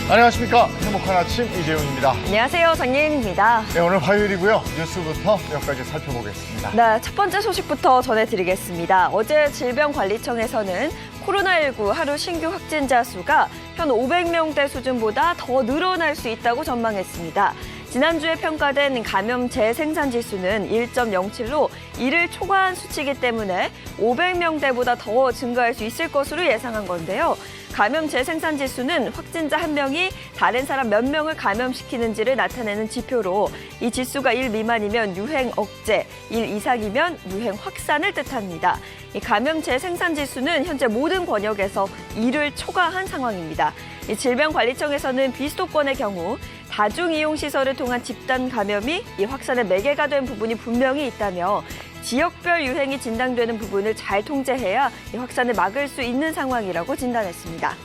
안녕하십니까. 행복한 아침 이재용입니다. 안녕하세요. 장예은입니다. 네, 오늘 화요일이고요. 뉴스부터 몇 가지 살펴보겠습니다. 네, 첫 번째 소식부터 전해드리겠습니다. 어제 질병관리청에서는 코로나19 하루 신규 확진자 수가 현 500명대 수준보다 더 늘어날 수 있다고 전망했습니다. 지난주에 평가된 감염 재생산 지수는 1.07로 이를 초과한 수치이기 때문에 500명대보다 더 증가할 수 있을 것으로 예상한 건데요. 감염 재생산 지수는 확진자 한 명이 다른 사람 몇 명을 감염시키는지를 나타내는 지표로 이 지수가 1 미만이면 유행 억제, 1 이상이면 유행 확산을 뜻합니다. 이 감염 재생산 지수는 현재 모든 권역에서 2를 초과한 상황입니다. 이 질병관리청에서는 비수도권의 경우 다중이용시설을 통한 집단 감염이 이 확산의 매개가 된 부분이 분명히 있다며 지역별 유행이 진단되는 부분을 잘 통제해야 이 확산을 막을 수 있는 상황이라고 진단했습니다.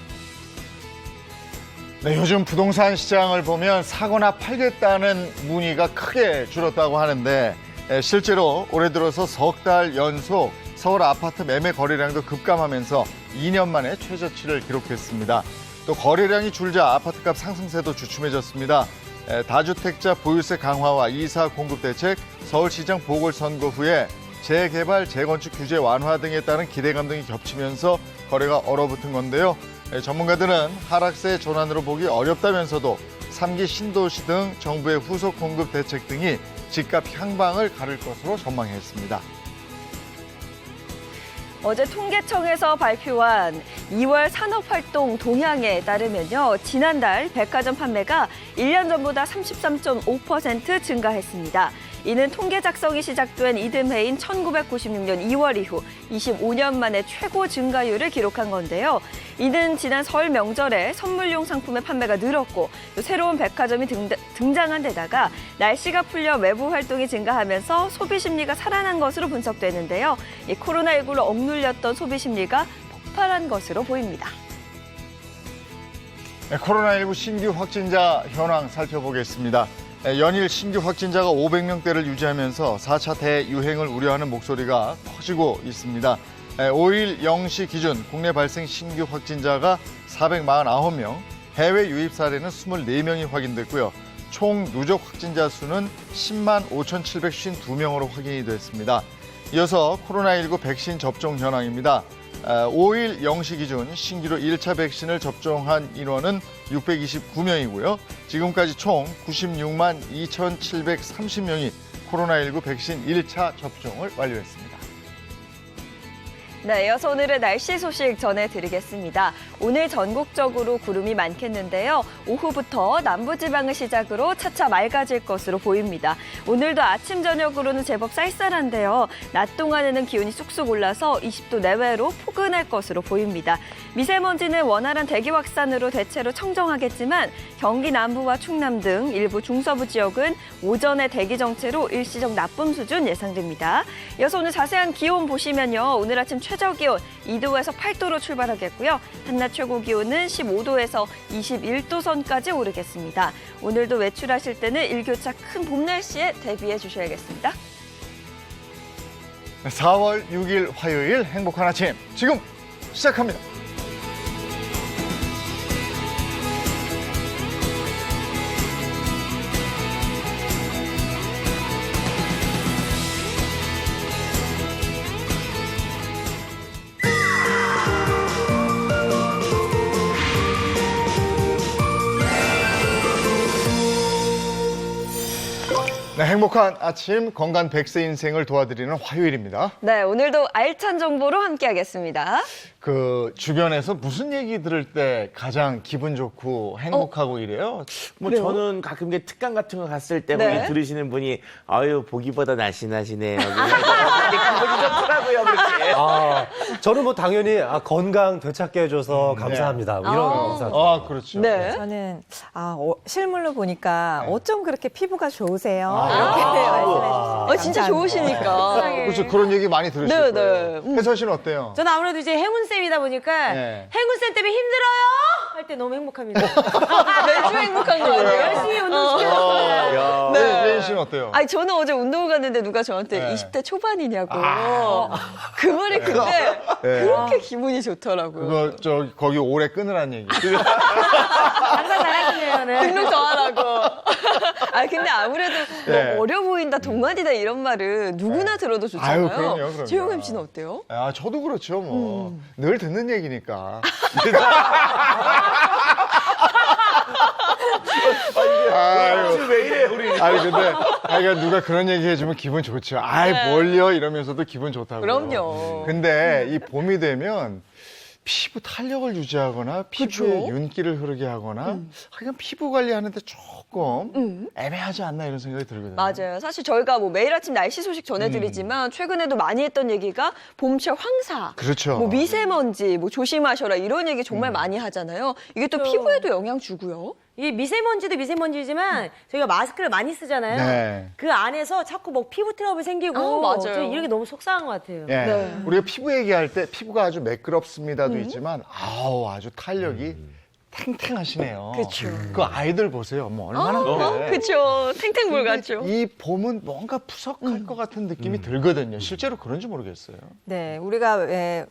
네, 요즘 부동산 시장을 보면 사거나 팔겠다는 문의가 크게 줄었다고 하는데 실제로 올해 들어서 석 달 연속 서울 아파트 매매 거래량도 급감하면서 2년 만에 최저치를 기록했습니다. 또 거래량이 줄자 아파트값 상승세도 주춤해졌습니다. 다주택자 보유세 강화와 이사 공급 대책, 서울시장 보궐선거 후에 재개발, 재건축 규제 완화 등에 따른 기대감 등이 겹치면서 거래가 얼어붙은 건데요. 전문가들은 하락세 전환으로 보기 어렵다면서도 3기 신도시 등 정부의 후속 공급 대책 등이 집값 향방을 가를 것으로 전망했습니다. 어제 통계청에서 발표한 2월 산업활동 동향에 따르면요. 지난달 백화점 판매가 1년 전보다 33.5% 증가했습니다. 이는 통계 작성이 시작된 이듬해인 1996년 2월 이후 25년 만에 최고 증가율을 기록한 건데요. 이는 지난 설 명절에 선물용 상품의 판매가 늘었고 또 새로운 백화점이 등장한 데다가 날씨가 풀려 외부 활동이 증가하면서 소비 심리가 살아난 것으로 분석되는데요. 이 코로나19로 억눌렸던 소비 심리가 폭발한 것으로 보입니다. 네, 코로나19 신규 확진자 현황 살펴보겠습니다. 연일 신규 확진자가 500명대를 유지하면서 4차 대유행을 우려하는 목소리가 커지고 있습니다. 5일 0시 기준 국내 발생 신규 확진자가 449명, 해외 유입 사례는 24명이 확인됐고요. 총 누적 확진자 수는 10만 5,752명으로 확인이 됐습니다. 이어서 코로나19 백신 접종 현황입니다. 5일 0시 기준 신규로 1차 백신을 접종한 인원은 629명이고요. 지금까지 총 96만 2,730명이 코로나19 백신 1차 접종을 완료했습니다. 네, 이어서 오늘의 날씨 소식 전해드리겠습니다. 오늘 전국적으로 구름이 많겠는데요. 오후부터 남부지방을 시작으로 차차 맑아질 것으로 보입니다. 오늘도 아침, 저녁으로는 제법 쌀쌀한데요. 낮 동안에는 기온이 쑥쑥 올라서 20도 내외로 포근할 것으로 보입니다. 미세먼지는 원활한 대기 확산으로 대체로 청정하겠지만 경기 남부와 충남 등 일부 중서부 지역은 오전에 대기 정체로 일시적 나쁨 수준 예상됩니다. 이어서 오늘 자세한 기온 보시면요. 오늘 아침 최저 기온 2도에서 8도로 출발하겠고요. 한낮 최고 기온은 15도에서 21도 선까지 오르겠습니다. 오늘도 외출하실 때는 일교차 큰 봄 날씨에 대비해 주셔야겠습니다. 4월 6일 화요일 행복한 아침 지금 시작합니다. 네, 행복한 아침 건강 100세 인생을 도와드리는 화요일입니다. 네, 오늘도 알찬 정보로 함께하겠습니다. 그 주변에서 무슨 얘기 들을 때 가장 기분 좋고 행복하고 이래요? 뭐 그래요? 저는 가끔 이게 특강 같은 거 갔을 때 네. 뭐 들으시는 분이 아유 보기보다 날씬하시네요. 기분이 좋더라고요 그렇게. 아, 저는 뭐 당연히 건강 되찾게 해줘서 감사합니다. 뭐 이런 인사. 아, 그렇죠. 네. 저는 실물로 보니까 어쩜 그렇게 피부가 좋으세요? 아. 이렇게 말씀해 주시네요. 진짜 좋으시니까. 그렇죠. 그런 얘기 많이 들으실 네, 거예요. 네. 혜서 씨는 어때요? 저는 아무래도 이제 행운쌤이다 보니까 네. 행운쌤 때문에 힘들어요? 할 때 너무 행복합니다. 매주 행복한 거 아니에요? 열심히 운동시켰어요. 네. 예인 씨는 어때요? 아니 저는 어제 운동을 갔는데 누가 저한테 네. 20대 초반이냐고 그 말이 근데 그렇게 기분이 좋더라고요. 그거 저 거기 오래 끊으란 얘기. 장사 잘하시네요. 네. 등록 더 하라고. 아 근데 아무래도 네. 뭐 어려 보인다, 동안이다 이런 말은 누구나 들어도 좋잖아요. 아유, 그럼요. 재용 MC는 어때요? 아, 저도 그렇죠, 뭐. 늘 듣는 얘기니까. 아유, 왜 이래 우리? 아니, 근데, 그러니까 누가 그런 얘기 해주면 기분 좋죠. 아이, 뭘요? 이러면서도 기분 좋다고. 그럼요. 근데 이 봄이 되면 피부 탄력을 유지하거나 피부에 그쵸? 윤기를 흐르게 하거나 그냥 피부 관리하는데 조금 애매하지 않나 이런 생각이 들거든요. 맞아요. 사실 저희가 뭐 매일 아침 날씨 소식 전해드리지만 최근에도 많이 했던 얘기가 봄철 황사, 그렇죠. 뭐 미세먼지, 뭐 조심하셔라 이런 얘기 정말 많이 하잖아요. 이게 또 피부에도 영향 주고요. 이게 미세먼지도 미세먼지지만 저희가 마스크를 많이 쓰잖아요. 네. 그 안에서 자꾸 뭐 피부 트러블 생기고 맞아요. 저 이런 게 너무 속상한 것 같아요. 예. 네. 우리가 피부 얘기할 때 피부가 아주 매끄럽습니다도 있지만 아주 탄력이 탱탱하시네요. 그쵸. 그 아이들 보세요. 뭐 얼마나 그래. 그렇죠. 탱탱볼 같죠. 이 봄은 뭔가 푸석할 것 같은 느낌이 들거든요. 실제로 그런지 모르겠어요. 네, 우리가 왜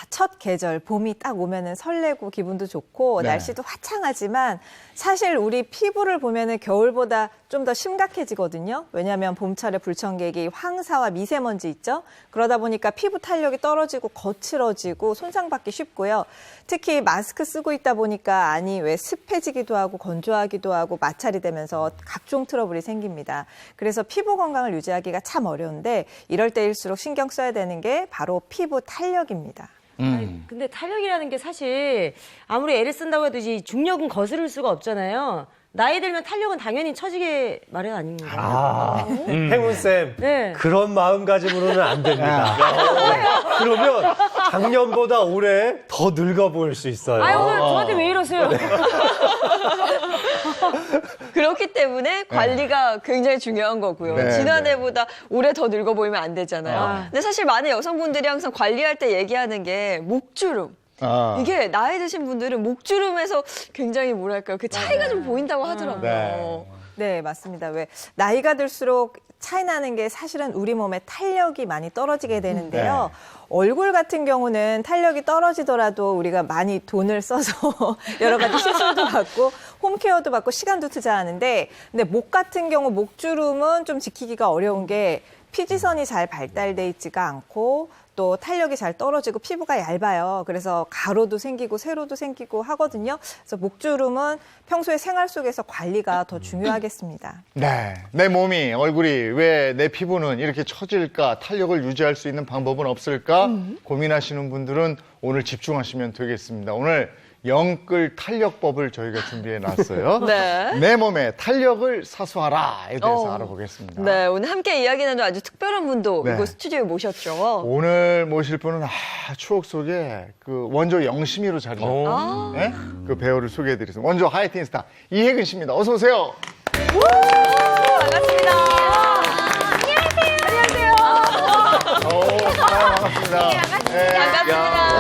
첫 계절 봄이 딱 오면은 설레고 기분도 좋고 네. 날씨도 화창하지만 사실 우리 피부를 보면은 겨울보다 좀 더 심각해지거든요. 왜냐하면 봄철에 불청객이 황사와 미세먼지 있죠. 그러다 보니까 피부 탄력이 떨어지고 거칠어지고 손상받기 쉽고요. 특히 마스크 쓰고 있다 보니까 안이 왜 습해지기도 하고 건조하기도 하고 마찰이 되면서 각종 트러블이 생깁니다. 그래서 피부 건강을 유지하기가 참 어려운데 이럴 때일수록 신경 써야 되는 게 바로 피부 탄력입니다. 아니, 근데 탄력이라는 게 사실 아무리 애를 쓴다고 해도 이 중력은 거스를 수가 없잖아요. 나이 들면 탄력은 당연히 처지게 마련 아닙니까? 아, 행운쌤. 네. 그런 마음가짐으로는 안 됩니다. 네. 그러면 작년보다 올해 더 늙어 보일 수 있어요. 아유, 오늘 저한테 왜 이러세요? 그렇기 때문에 관리가 굉장히 중요한 거고요. 네, 지난해보다 올해 더 늙어 보이면 안 되잖아요. 아. 근데 사실 많은 여성분들이 항상 관리할 때 얘기하는 게 목주름. 이게 나이 드신 분들은 목주름에서 굉장히 뭐랄까요. 그 차이가 좀 보인다고 하더라고요. 네. 네, 맞습니다. 왜 나이가 들수록 차이 나는 게 사실은 우리 몸의 탄력이 많이 떨어지게 되는데요. 얼굴 같은 경우는 탄력이 떨어지더라도 우리가 많이 돈을 써서 여러 가지 시술도 받고 홈케어도 받고 시간도 투자하는데 근데 목 같은 경우 목주름은 좀 지키기가 어려운 게 피지선이 잘 발달돼 있지가 않고 또 탄력이 잘 떨어지고 피부가 얇아요. 그래서 가로도 생기고 세로도 생기고 하거든요. 그래서 목주름은 평소에 생활 속에서 관리가 더 중요하겠습니다. 네. 내 몸이, 얼굴이 왜 내 피부는 이렇게 처질까? 탄력을 유지할 수 있는 방법은 없을까? 고민하시는 분들은 오늘 집중하시면 되겠습니다. 오늘 영끌 탄력법을 저희가 준비해 놨어요. 네. 내 몸에 탄력을 사수하라에 대해서 알아보겠습니다. 네, 오늘 함께 이야기 나눌 아주 특별한 분도 네. 이곳 스튜디오에 모셨죠. 오늘 모실 분은 추억 속에 그 원조 영심이로 자리했던 네? 그 배우를 소개해드리겠습니다. 원조 하이틴 스타 이혜근 씨입니다. 어서 오세요. 반갑습니다. 안녕하세요. 반갑습니다. 네. 반갑습니다.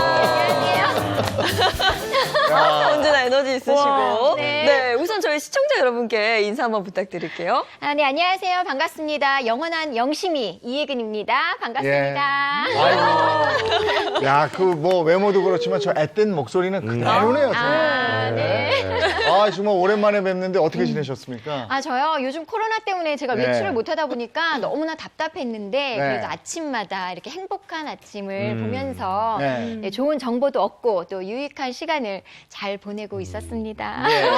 언제나 에너지 있으시고. 네. 네, 우선 저희 시청자 여러분께 인사 한번 부탁드릴게요. 아, 네, 안녕하세요. 반갑습니다. 영원한 영심이 이혜근입니다. 반갑습니다. 예. 아이고. 야, 그 뭐 외모도 그렇지만 저 앳된 목소리는 그대로네요. 정말. 아, 정말 오랜만에 뵙는데 어떻게 지내셨습니까? 아, 저요? 요즘 코로나 때문에 제가 네. 외출을 못 하다 보니까 너무나 답답했는데 네. 그래도 아침마다 이렇게 행복한 아침을 보면서 네. 네, 좋은 정보도 얻고 또 유익한 시간을 잘 보내고 있었습니다. 예.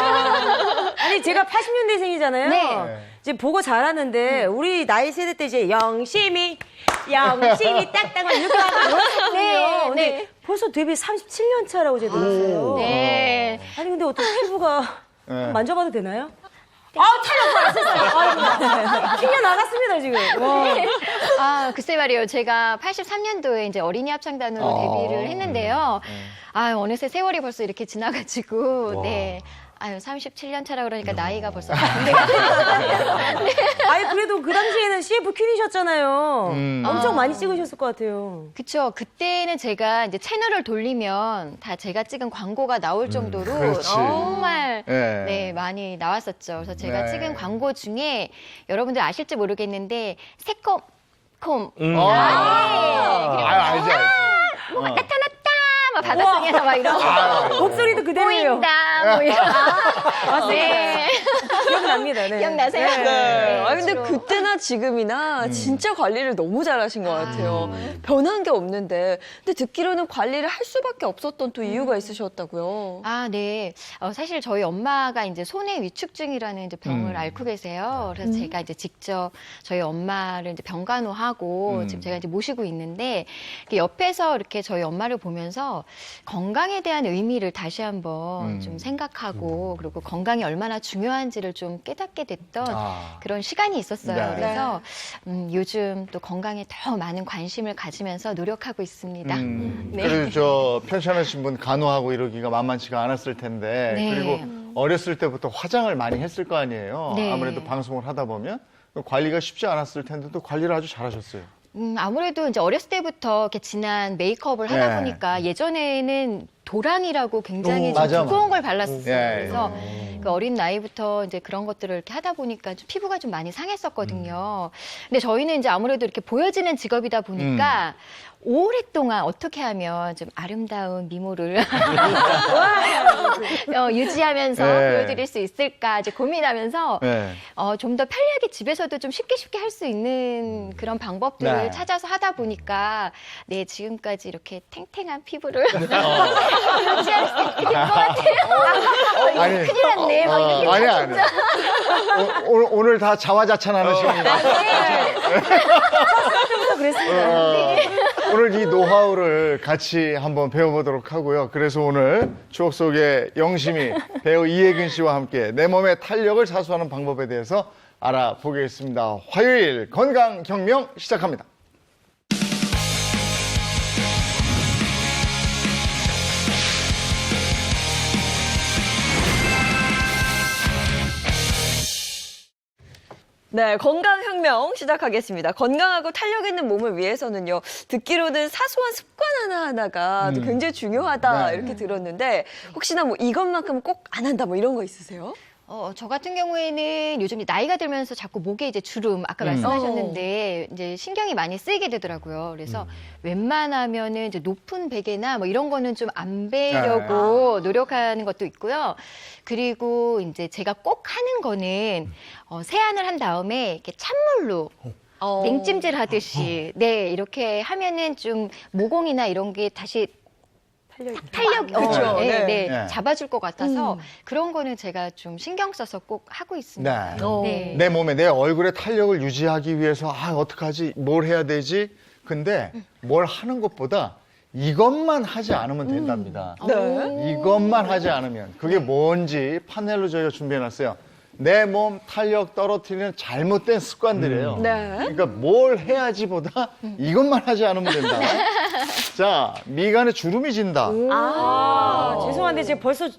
아니, 제가 80년대생이잖아요. 네. 이제 보고 자랐는데 우리 나이 세대 때 이제 영심이 딱딱만 이렇게 하고 놀았거든요. 네, 근데 네. 벌써 데뷔 37년 차라고 제가 들었어요. 네. 아니 근데 어떻게 피부가 네. 만져봐도 되나요? 탈락 튕겨 나갔습니다 지금. 와. 아, 글쎄 말이에요. 제가 83년도에 이제 어린이 합창단으로 데뷔를 했는데요. 아, 어느새 세월이 벌써 이렇게 지나가지고, 네. 아유, 37년 차라 그러니까 나이가 벌써. 아니 그래도 그 당시에는 CF 퀸이셨잖아요. 엄청 많이 찍으셨을 것 같아요. 그쵸. 그때는 제가 이제 채널을 돌리면 다 제가 찍은 광고가 나올 정도로 그렇지. 정말 네. 네, 많이 나왔었죠. 그래서 제가 네. 찍은 광고 중에 여러분들 아실지 모르겠는데 새콤 콤. 알지. 뭐가 나타났다. 막 바닷속에서 막 이런 목소리도 그대로예요. 보인다. 뭐 이런. 네. 기억납니다. 네. 기억나세요? 네. 아 근데 주로. 그때나 지금이나 진짜 관리를 너무 잘하신 것 같아요. 변한 게 없는데. 근데 듣기로는 관리를 할 수밖에 없었던 또 이유가 있으셨다고요. 아, 네. 사실 저희 엄마가 이제 손해 위축증이라는 이제 병을 앓고 계세요. 그래서 제가 이제 직접 저희 엄마를 이제 병간호하고 지금 제가 이제 모시고 있는데 이렇게 옆에서 이렇게 저희 엄마를 보면서 건강에 대한 의미를 다시 한번 좀 생각하고 그리고 건강이 얼마나 중요한지를 좀 깨닫게 됐던 그런 시간이 있었어요. 네. 그래서 요즘 또 건강에 더 많은 관심을 가지면서 노력하고 있습니다. 네. 그리고 저 편찮으신 분 간호하고 이러기가 만만치가 않았을 텐데 네. 그리고 어렸을 때부터 화장을 많이 했을 거 아니에요. 네. 아무래도 방송을 하다 보면 관리가 쉽지 않았을 텐데 또 관리를 아주 잘하셨어요. 아무래도 이제 어렸을 때부터 이렇게 진한 메이크업을 하다 네. 보니까 예전에는 도랑이라고 굉장히 좀 맞아, 두꺼운 맞아. 걸 발랐었어요. 예, 그래서 그 어린 나이부터 이제 그런 것들을 이렇게 하다 보니까 좀 피부가 좀 많이 상했었거든요. 근데 저희는 이제 아무래도 이렇게 보여지는 직업이다 보니까 오랫동안 어떻게 하면 좀 아름다운 미모를 유지하면서 네. 보여드릴 수 있을까 이제 고민하면서 네. 좀 더 편리하게 집에서도 좀 쉽게 할 수 있는 그런 방법들을 네. 찾아서 하다 보니까 네 지금까지 이렇게 탱탱한 피부를 유지할 수 있게 된 것 같아요. 아니, 큰일 났네. 막 이렇게 아니. 오늘 다 자화자찬하는 시간입니다. 오늘 이 노하우를 같이 한번 배워보도록 하고요. 그래서 오늘 추억 속의 영심이 배우 이혜근 씨와 함께 내 몸의 탄력을 사수하는 방법에 대해서 알아보겠습니다. 화요일 건강혁명 시작합니다. 네, 건강혁명 시작하겠습니다. 건강하고 탄력 있는 몸을 위해서는요, 듣기로는 사소한 습관 하나하나가 또 굉장히 중요하다, 네. 이렇게 들었는데, 혹시나 뭐 이것만큼 꼭 안 한다, 뭐 이런 거 있으세요? 저 같은 경우에는 요즘 나이가 들면서 자꾸 목에 이제 주름, 아까 말씀하셨는데, 이제 신경이 많이 쓰이게 되더라고요. 그래서 웬만하면은 이제 높은 베개나 뭐 이런 거는 좀 안 베려고 노력하는 것도 있고요. 그리고 이제 제가 꼭 하는 거는 세안을 한 다음에 이렇게 찬물로 냉찜질 하듯이, 네, 이렇게 하면은 좀 모공이나 이런 게 다시 탄력이 그렇죠. 네, 네. 네, 잡아줄 것 같아서 그런 거는 제가 좀 신경 써서 꼭 하고 있습니다. 네. 네. 내 몸에, 내 얼굴의 탄력을 유지하기 위해서 어떡하지? 뭘 해야 되지? 근데 뭘 하는 것보다 이것만 하지 않으면 된답니다. 네. 이것만 하지 않으면 그게 뭔지 파넬로 저희가 준비해놨어요. 내 몸 탄력 떨어뜨리는 잘못된 습관들이에요. 네. 그러니까 뭘 해야지보다 이것만 하지 않으면 된다. 자, 미간에 주름이 진다. 죄송한데 제가 벌써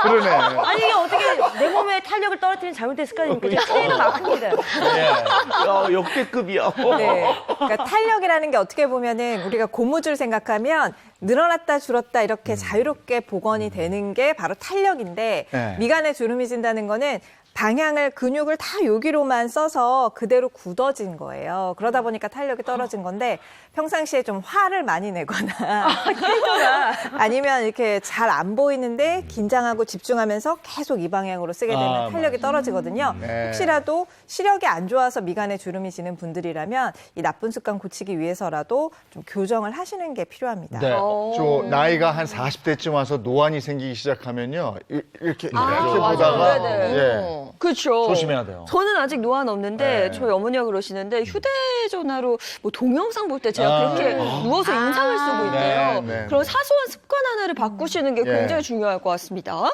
그러네. 아니 이게 어떻게 내 몸에 탄력을 떨어뜨리는 잘못된 습관입니까? 제가 차이가 막힙니다. 야, 역대급이야. 네. 그러니까 탄력이라는 게 어떻게 보면은 우리가 고무줄 생각하면 늘어났다 줄었다 이렇게 자유롭게 복원이 되는 게 바로 탄력인데 네. 미간에 주름이 진다는 거는 방향을 근육을 다 여기로만 써서 그대로 굳어진 거예요. 그러다 보니까 탄력이 떨어진 건데 평상시에 좀 화를 많이 내거나 아니면 이렇게 잘 안 보이는데 긴장하고 집중하면서 계속 이 방향으로 쓰게 되면 탄력이 떨어지거든요. 네. 혹시라도 시력이 안 좋아서 미간에 주름이 지는 분들이라면 이 나쁜 습관 고치기 위해서라도 좀 교정을 하시는 게 필요합니다. 네. 저 나이가 한 40대쯤 와서 노안이 생기기 시작하면요. 이렇게 보다가 예. 그렇죠. 조심해야 돼요. 저는 아직 노안 없는데 네. 저희 어머니가 그러시는데 휴대전화로 뭐 동영상 볼 때 제가 그렇게 누워서 인상을 쓰고 있대요. 네, 네. 그런 사소한 습관 하나를 바꾸시는 게 예. 굉장히 중요할 것 같습니다.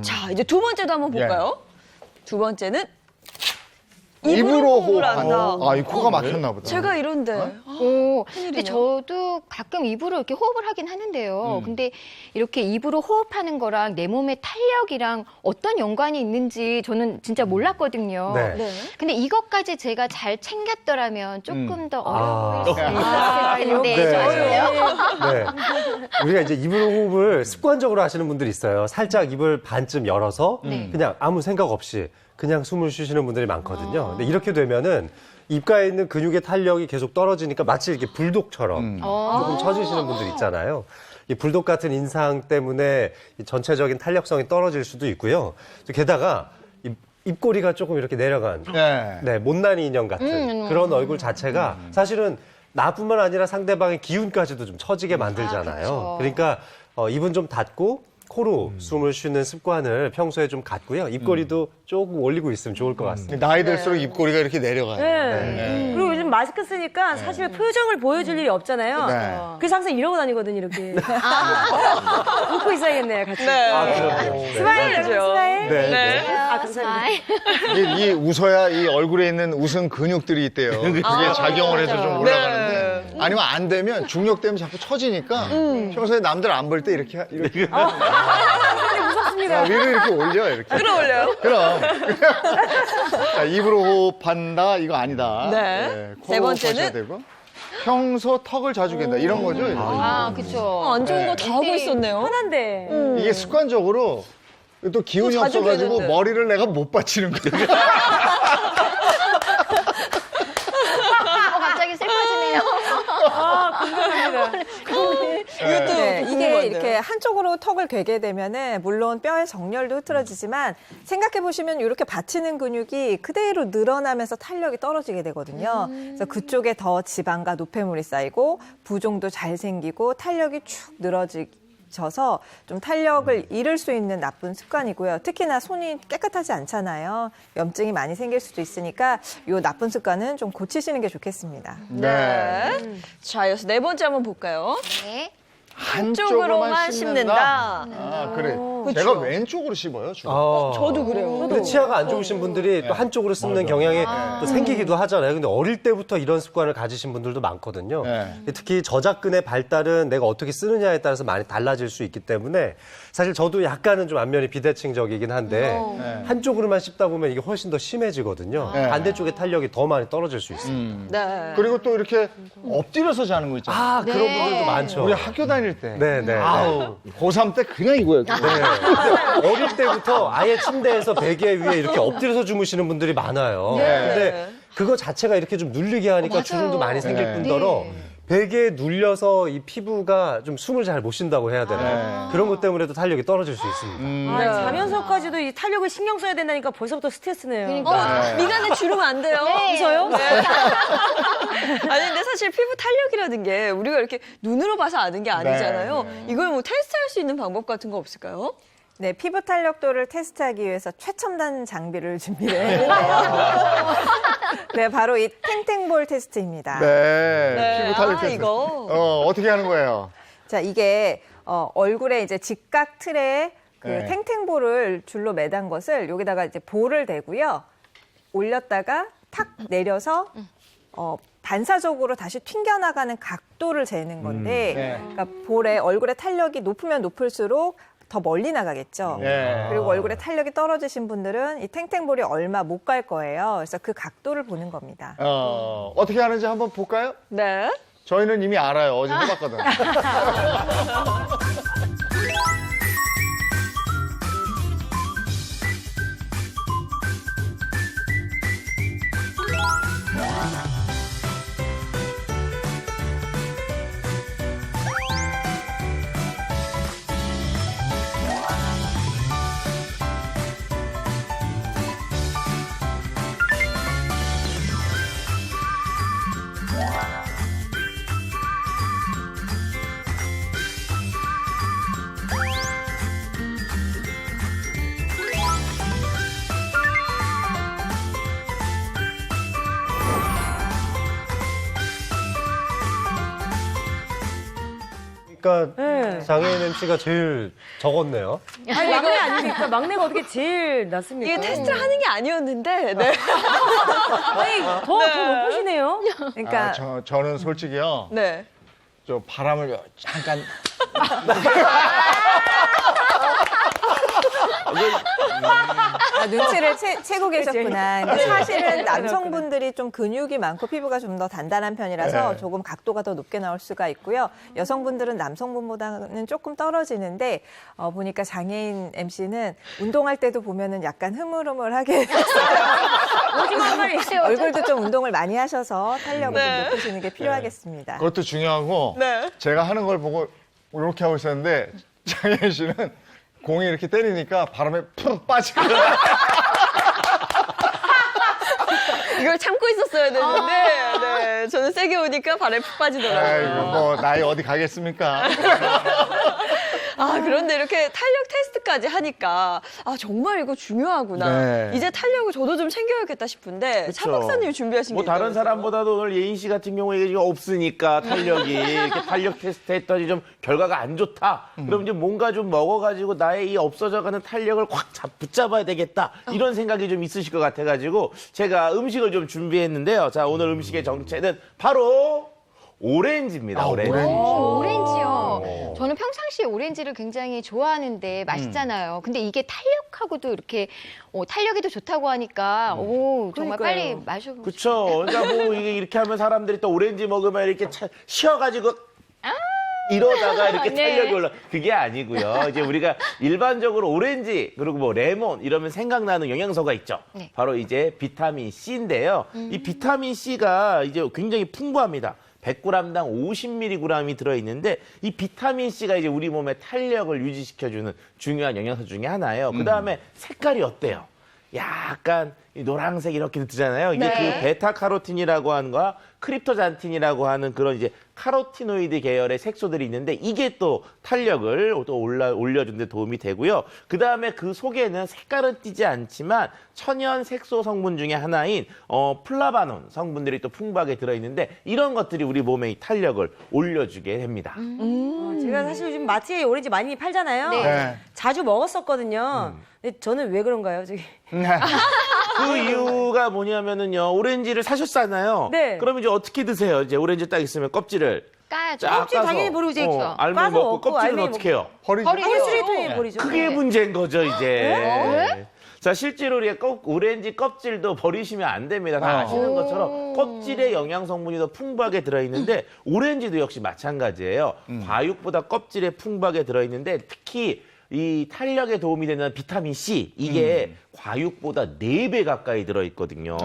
자, 이제 두 번째도 한번 볼까요? 두 번째는 입으로 호흡한다. 호흡한다. 아, 이 코가 막혔나 보다. 제가 이런데. 오, 근데 저도 가끔 입으로 이렇게 호흡을 하긴 하는데요. 근데 이렇게 입으로 호흡하는 거랑 내 몸의 탄력이랑 어떤 연관이 있는지 저는 진짜 몰랐거든요. 네. 네. 근데 이것까지 제가 잘 챙겼더라면 조금 더 어려울 수 아. 있었을 텐데 네. 좀 아쉽네요. 네. 우리가 이제 입으로 호흡을 습관적으로 하시는 분들이 있어요. 살짝 입을 반쯤 열어서 그냥 아무 생각 없이 그냥 숨을 쉬시는 분들이 많거든요. 근데 이렇게 되면은 입가에 있는 근육의 탄력이 계속 떨어지니까 마치 이렇게 불독처럼 조금 처지시는 분들 있잖아요. 이 불독 같은 인상 때문에 이 전체적인 탄력성이 떨어질 수도 있고요. 게다가 입꼬리가 조금 이렇게 내려간 네. 네, 못난이 인형 같은 그런 얼굴 자체가 사실은 나뿐만 아니라 상대방의 기운까지도 좀 처지게 만들잖아요. 그러니까 입은 좀 닫고 코로 숨을 쉬는 습관을 평소에 좀 갖고요. 입꼬리도 조금 올리고 있으면 좋을 것 같습니다. 나이 들수록 입꼬리가 이렇게 내려가요. 네. 그리고 요즘 마스크 쓰니까 사실 표정을 보여줄 일이 없잖아요. 네. 그래서 항상 이러고 다니거든요, 이렇게. 웃고 있어야겠네요, 같이. 스마일, 여러분, 스마일. 네. 아, 감사합니다. 이 웃어야 이 얼굴에 있는 웃음 근육들이 있대요. 그게 작용을 해서 좀 올라가는데 아니면 안 되면 중력 때문에 자꾸 처지니까 평소에 남들 안 볼 때 이렇게 무섭습니다. 위로 이렇게 올려 이렇게. 끌어올려요? 그럼. 자, 입으로 호흡한다 이거 아니다. 네. 코로 세 번째는? 호흡하셔야 되고. 평소 턱을 자주 갠다 이런 거죠. 아, 그렇죠. 안 좋은 거 다 하고 있었네요. 편한데. 이게 습관적으로 또 기운이 또 자주 없어가지고 뵈는데. 머리를 내가 못 받치는 거예요. 갑자기 슬퍼지네요. 아, 궁금합니다. 이것도 네, 이게 궁금한데요. 이렇게 한쪽으로 턱을 괴게 되면은 물론 뼈의 정렬도 흐트러지지만 생각해 보시면 이렇게 받치는 근육이 그대로 늘어나면서 탄력이 떨어지게 되거든요. 그래서 그쪽에 더 지방과 노폐물이 쌓이고 부종도 잘 생기고 탄력이 축 늘어져서 좀 탄력을 잃을 수 있는 나쁜 습관이고요. 특히나 손이 깨끗하지 않잖아요. 염증이 많이 생길 수도 있으니까 이 나쁜 습관은 좀 고치시는 게 좋겠습니다. 네. 자, 이어서 네 번째 한번 볼까요? 네. 한쪽으로만 씹는다. 아, 그래. 그쵸. 제가 왼쪽으로 씹어요, 주로. 저도 그래요. 근데 치아가 안 좋으신 분들이 또 한쪽으로 씹는 경향이 또 생기기도 하잖아요. 근데 어릴 때부터 이런 습관을 가지신 분들도 많거든요. 네. 특히 저작근의 발달은 내가 어떻게 쓰느냐에 따라서 많이 달라질 수 있기 때문에 사실 저도 약간은 좀 안면이 비대칭적이긴 한데 한쪽으로만 씹다 보면 이게 훨씬 더 심해지거든요. 네. 반대쪽의 탄력이 더 많이 떨어질 수 있습니다. 네. 그리고 또 이렇게 엎드려서 자는 거 있잖아요. 아, 그런 분들도 많죠. 우리 학교 다닐 때. 네. 아우, 고3 때 그냥 이거예요. 그거. 근데 어릴 때부터 아예 침대에서 베개 위에 이렇게 엎드려서 주무시는 분들이 많아요. 근데 그거 자체가 이렇게 좀 눌리게 하니까 주름도 많이 생길 네. 뿐더러 베개에 눌려서 이 피부가 좀 숨을 잘 못 쉰다고 해야 되나요? 그런 것 때문에도 탄력이 떨어질 수 있습니다. 아, 자면서까지도 이 탄력을 신경 써야 된다니까 벌써부터 스트레스네요. 미간에 주르면 안 돼요. 웃어요? 아니 근데 사실 피부 탄력이라는 게 우리가 이렇게 눈으로 봐서 아는 게 아니잖아요. 이걸 뭐 테스트할 수 있는 방법 같은 거 없을까요? 네, 피부 탄력도를 테스트하기 위해서 최첨단 장비를 준비를 했는데요. 네, 바로 이 탱탱볼 테스트입니다. 네. 피부 탄력 테스트. 이거. 어떻게 하는 거예요? 자, 이게 얼굴에 이제 직각 틀에 그 네. 탱탱볼을 줄로 매단 것을 여기다가 이제 볼을 대고요. 올렸다가 탁 내려서 반사적으로 다시 튕겨나가는 각도를 재는 건데 네. 그러니까 볼에 얼굴에 탄력이 높으면 높을수록 더 멀리 나가겠죠. 네. 그리고 얼굴에 탄력이 떨어지신 분들은 이 탱탱볼이 얼마 못 갈 거예요. 그래서 그 각도를 보는 겁니다. 어떻게 하는지 한번 볼까요? 네. 저희는 이미 알아요. 어제 해봤거든. 보니까 네. 장애인 MC가 제일 적었네요. 아니, 막내 아닙니까? 막내가 어떻게 제일 낫습니까? 이게 테스트를 하는 게 아니었는데. 네. 아니, 더 높으시네요. 그러니까 저는 솔직히요. 네. 저 바람을 잠깐 눈치를 채고 계셨구나. 근데 사실은 남성분들이 좀 근육이 많고 피부가 좀 더 단단한 편이라서 네. 조금 각도가 더 높게 나올 수가 있고요. 여성분들은 남성분보다는 조금 떨어지는데 보니까 장애인 MC는 운동할 때도 보면은 약간 흐물흐물하게 오징어 한 마리. 얼굴도 좀 운동을 많이 하셔서 탄력을 네. 좀 높이시는 게 필요하겠습니다. 그것도 중요하고 네. 제가 하는 걸 보고 이렇게 하고 있었는데 장혜인 씨는 공이 이렇게 때리니까 바람에 푹 빠지거든요. 이걸 참고 있었어야 되는데, 네. 저는 세게 오니까 발에 푹 빠지더라고요. 아이고 뭐 나이 어디 가겠습니까? 아, 그런데 이렇게 탄력 테스트까지 하니까, 아, 정말 이거 중요하구나. 네. 이제 탄력을 저도 좀 챙겨야겠다 싶은데, 차 그쵸. 박사님이 준비하신 뭐 게 다른 있다면서요? 사람보다도 오늘 예인 씨 같은 경우에 이게 지금 없으니까 탄력이 이렇게 탄력 테스트 했더니 좀 결과가 안 좋다. 그럼 이제 뭔가 좀 먹어가지고 나의 이 없어져가는 탄력을 확 붙잡아야 되겠다. 이런 생각이 좀 있으실 것 같아가지고 제가 음식을 좀 준비했는데요. 자, 오늘 음식의 정체는 바로 오렌지입니다. 오렌지. 오렌지요. 저는 평상시에 오렌지를 굉장히 좋아하는데 맛있잖아요. 근데 이게 탄력하고도 이렇게 탄력에도 좋다고 하니까 정말 빨리 그러니까요. 마셔. 그쵸. 그러니까 뭐 이게 이렇게 하면 사람들이 또 오렌지 먹으면 이렇게 쉬어가지고 이러다가 이렇게 네. 탄력이 올라. 그게 아니고요. 이제 우리가 일반적으로 오렌지 그리고 뭐 레몬 이러면 생각나는 영양소가 있죠. 네. 바로 이제 비타민 C인데요. 이 비타민 C가 이제 굉장히 풍부합니다. 100g당 50mg이 들어있는데 이 비타민 C가 이제 우리 몸의 탄력을 유지시켜주는 중요한 영양소 중에 하나예요. 그 다음에 색깔이 어때요? 약간 이 노란색 이렇게 뜨잖아요. 이게 네. 그 베타카로틴이라고 하는 거와 크립토잔틴이라고 하는 그런 이제 카로티노이드 계열의 색소들이 있는데 이게 또 탄력을 또 올려주는 데 도움이 되고요. 그 다음에 그 속에는 색깔은 띄지 않지만 천연 색소 성분 중에 하나인 플라바논 성분들이 또 풍부하게 들어있는데 이런 것들이 우리 몸의 이 탄력을 올려주게 됩니다. 제가 사실 요즘 마트에 오렌지 많이 팔잖아요. 네. 네. 자주 먹었었거든요. 근데 저는 왜 그런가요? 저기. 그 이유가 뭐냐면은요. 오렌지를 사셨잖아요. 네. 그럼 이제 어떻게 드세요? 이제 오렌지 딱 있으면 껍질을 까야죠. 쫙 껍질 까서 당연히 버리고 이제 알맹이 까서 먹고 먹고 껍질은 알맹이 어떻게 해요? 버리죠. 버리죠. 쓰레기통에 버리죠. 그게 문제인 거죠, 이제. 자, 실제로 우리가 오렌지 껍질도 버리시면 안 됩니다. 다 아시는 것처럼 껍질에 영양 성분이 더 풍부하게 들어있는데 오렌지도 역시 마찬가지예요. 과육보다 껍질에 풍부하게 들어있는데 특히 이 탄력에 도움이 되는 비타민 C 이게 과육보다 4배 가까이 들어있거든요.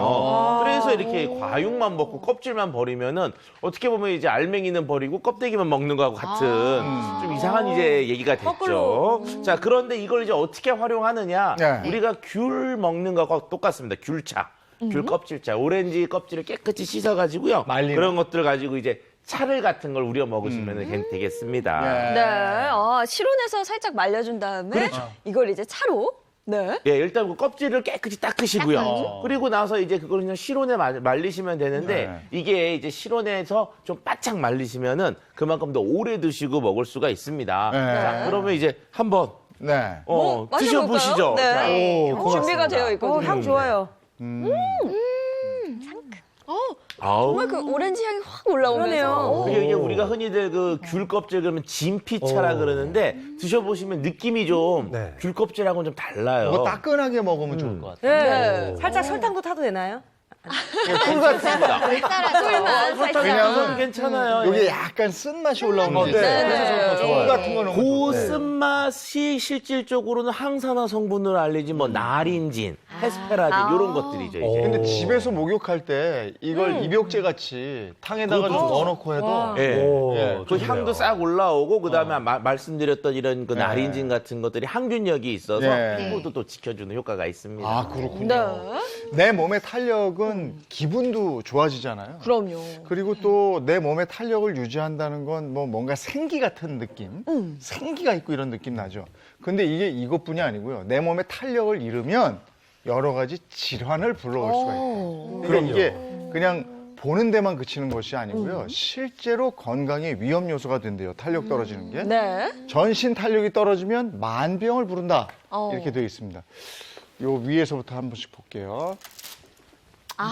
그래서 이렇게 과육만 먹고 껍질만 버리면은 어떻게 보면 이제 알맹이는 버리고 껍데기만 먹는 거하고 같은 좀 이상한 이제 얘기가 됐죠. 거꾸로. 자, 그런데 이걸 이제 어떻게 활용하느냐? 네. 우리가 귤 먹는 거하고 똑같습니다. 귤차. 귤 껍질차. 오렌지 껍질을 깨끗이 씻어가지고요. 말리는. 그런 것들 가지고 이제 차를 같은 걸 우려 먹으시면 되겠습니다. 네. 네. 아, 실온에서 살짝 말려준 다음에 이걸 이제 차로. 네. 예, 일단 그 껍질을 깨끗이 닦으시고요. 그리고 나서 이제 그걸 그냥 실온에 말리시면 되는데 네. 이게 이제 실온에서 좀 바짝 말리시면은 그만큼 더 오래 드시고 먹을 수가 있습니다. 네. 자, 그러면 이제 한번 네. 마셔볼까요? 드셔보시죠. 네. 자, 준비가 되어 있거든요. 향 좋아요. 아우. 정말 그 오렌지 향이 확 올라오면서. 그러네요. 그게 이게 우리가 흔히들 그 귤 껍질 그러면 진피차라 그러는데 드셔보시면 느낌이 좀 네. 귤 껍질하고는 좀 달라요. 이거 따끈하게 먹으면 좋을 것 같아요. 네. 살짝 설탕도 타도 되나요? 꿀 같습니다. 꿀만 살짝. 그건 괜찮아요. 이게 예. 약간 쓴맛이 올라오는 네. 데 꿀 같은 거는 그 쓴맛이 실질적으로는 항산화 성분으로 알려진 뭐 나린진, 헤스페라딘 이런 것들이죠. 이제. 근데 집에서 목욕할 때 이걸 입욕제 같이 탕에다가 좀 넣어놓고 해도 예. 예, 그 좋네요. 향도 싹 올라오고 그다음에 말씀드렸던 이런 그 나린진 같은 것들이 항균력이 있어서 예. 피부도 또 지켜주는 효과가 있습니다. 아 그렇군요. 내 몸의 탄력은 기분도 좋아지잖아요. 그럼요. 그리고 또 내 몸의 탄력을 유지한다는 건 뭐 뭔가 생기 같은 느낌, 생기가 있고 이런 느낌 나죠. 근데 이게 이것뿐이 아니고요. 내 몸의 탄력을 잃으면 여러 가지 질환을 불러올 수가 있고. 그러니까 이게 그냥 보는 데만 그치는 것이 아니고요. 실제로 건강에 위험 요소가 된대요. 탄력 떨어지는 게. 네. 전신 탄력이 떨어지면 만병을 부른다. 어. 이렇게 되어 있습니다. 요 위에서부터 한 번씩 볼게요.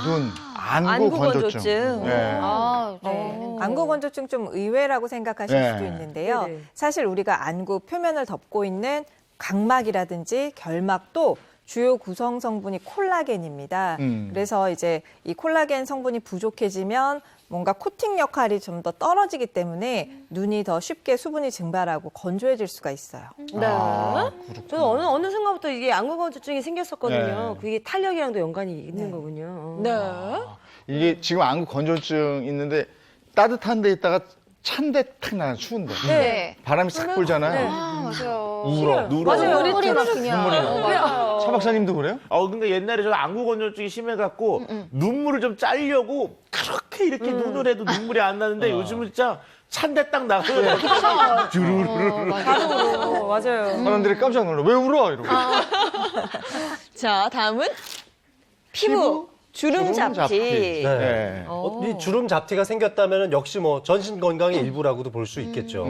눈, 안구 안구 건조증. 건조증. 네. 아, 네. 네. 안구 건조증 좀 의외라고 생각하실 네. 수도 있는데요. 네네. 사실 우리가 안구 표면을 덮고 있는 각막이라든지 결막도 주요 구성 성분이 콜라겐입니다. 그래서 이제 이 콜라겐 성분이 부족해지면 뭔가 코팅 역할이 좀 더 떨어지기 때문에 눈이 더 쉽게 수분이 증발하고 건조해질 수가 있어요. 네. 저는 어느 순간부터 이게 안구 건조증이 생겼었거든요. 네. 그게 탄력이랑도 연관이 있는 거군요. 네. 이게 지금 안구 건조증 있는데 따뜻한 데 있다가 찬데 탁 나는 추운데. 네. 바람이 싹 불잖아요. 아, 맞아요. 울어. 맞아요. 눈물이 막 그냥. 차 박사님도 그래요? 그러니까 옛날에 저는 안구 건조증이 심해갖고 눈물을 좀 짜려고 그렇게 이렇게 눈을 해도 눈물이 안 나는데 요즘은 진짜 찬데 딱 나가요. 맞아요. 사람들이 깜짝 놀라. 왜 울어? 이러고. 자, 다음은 피부 주름 잡티. 네. 이 주름 잡티가 생겼다면 역시 뭐 전신 건강의 일부라고도 볼 수 있겠죠.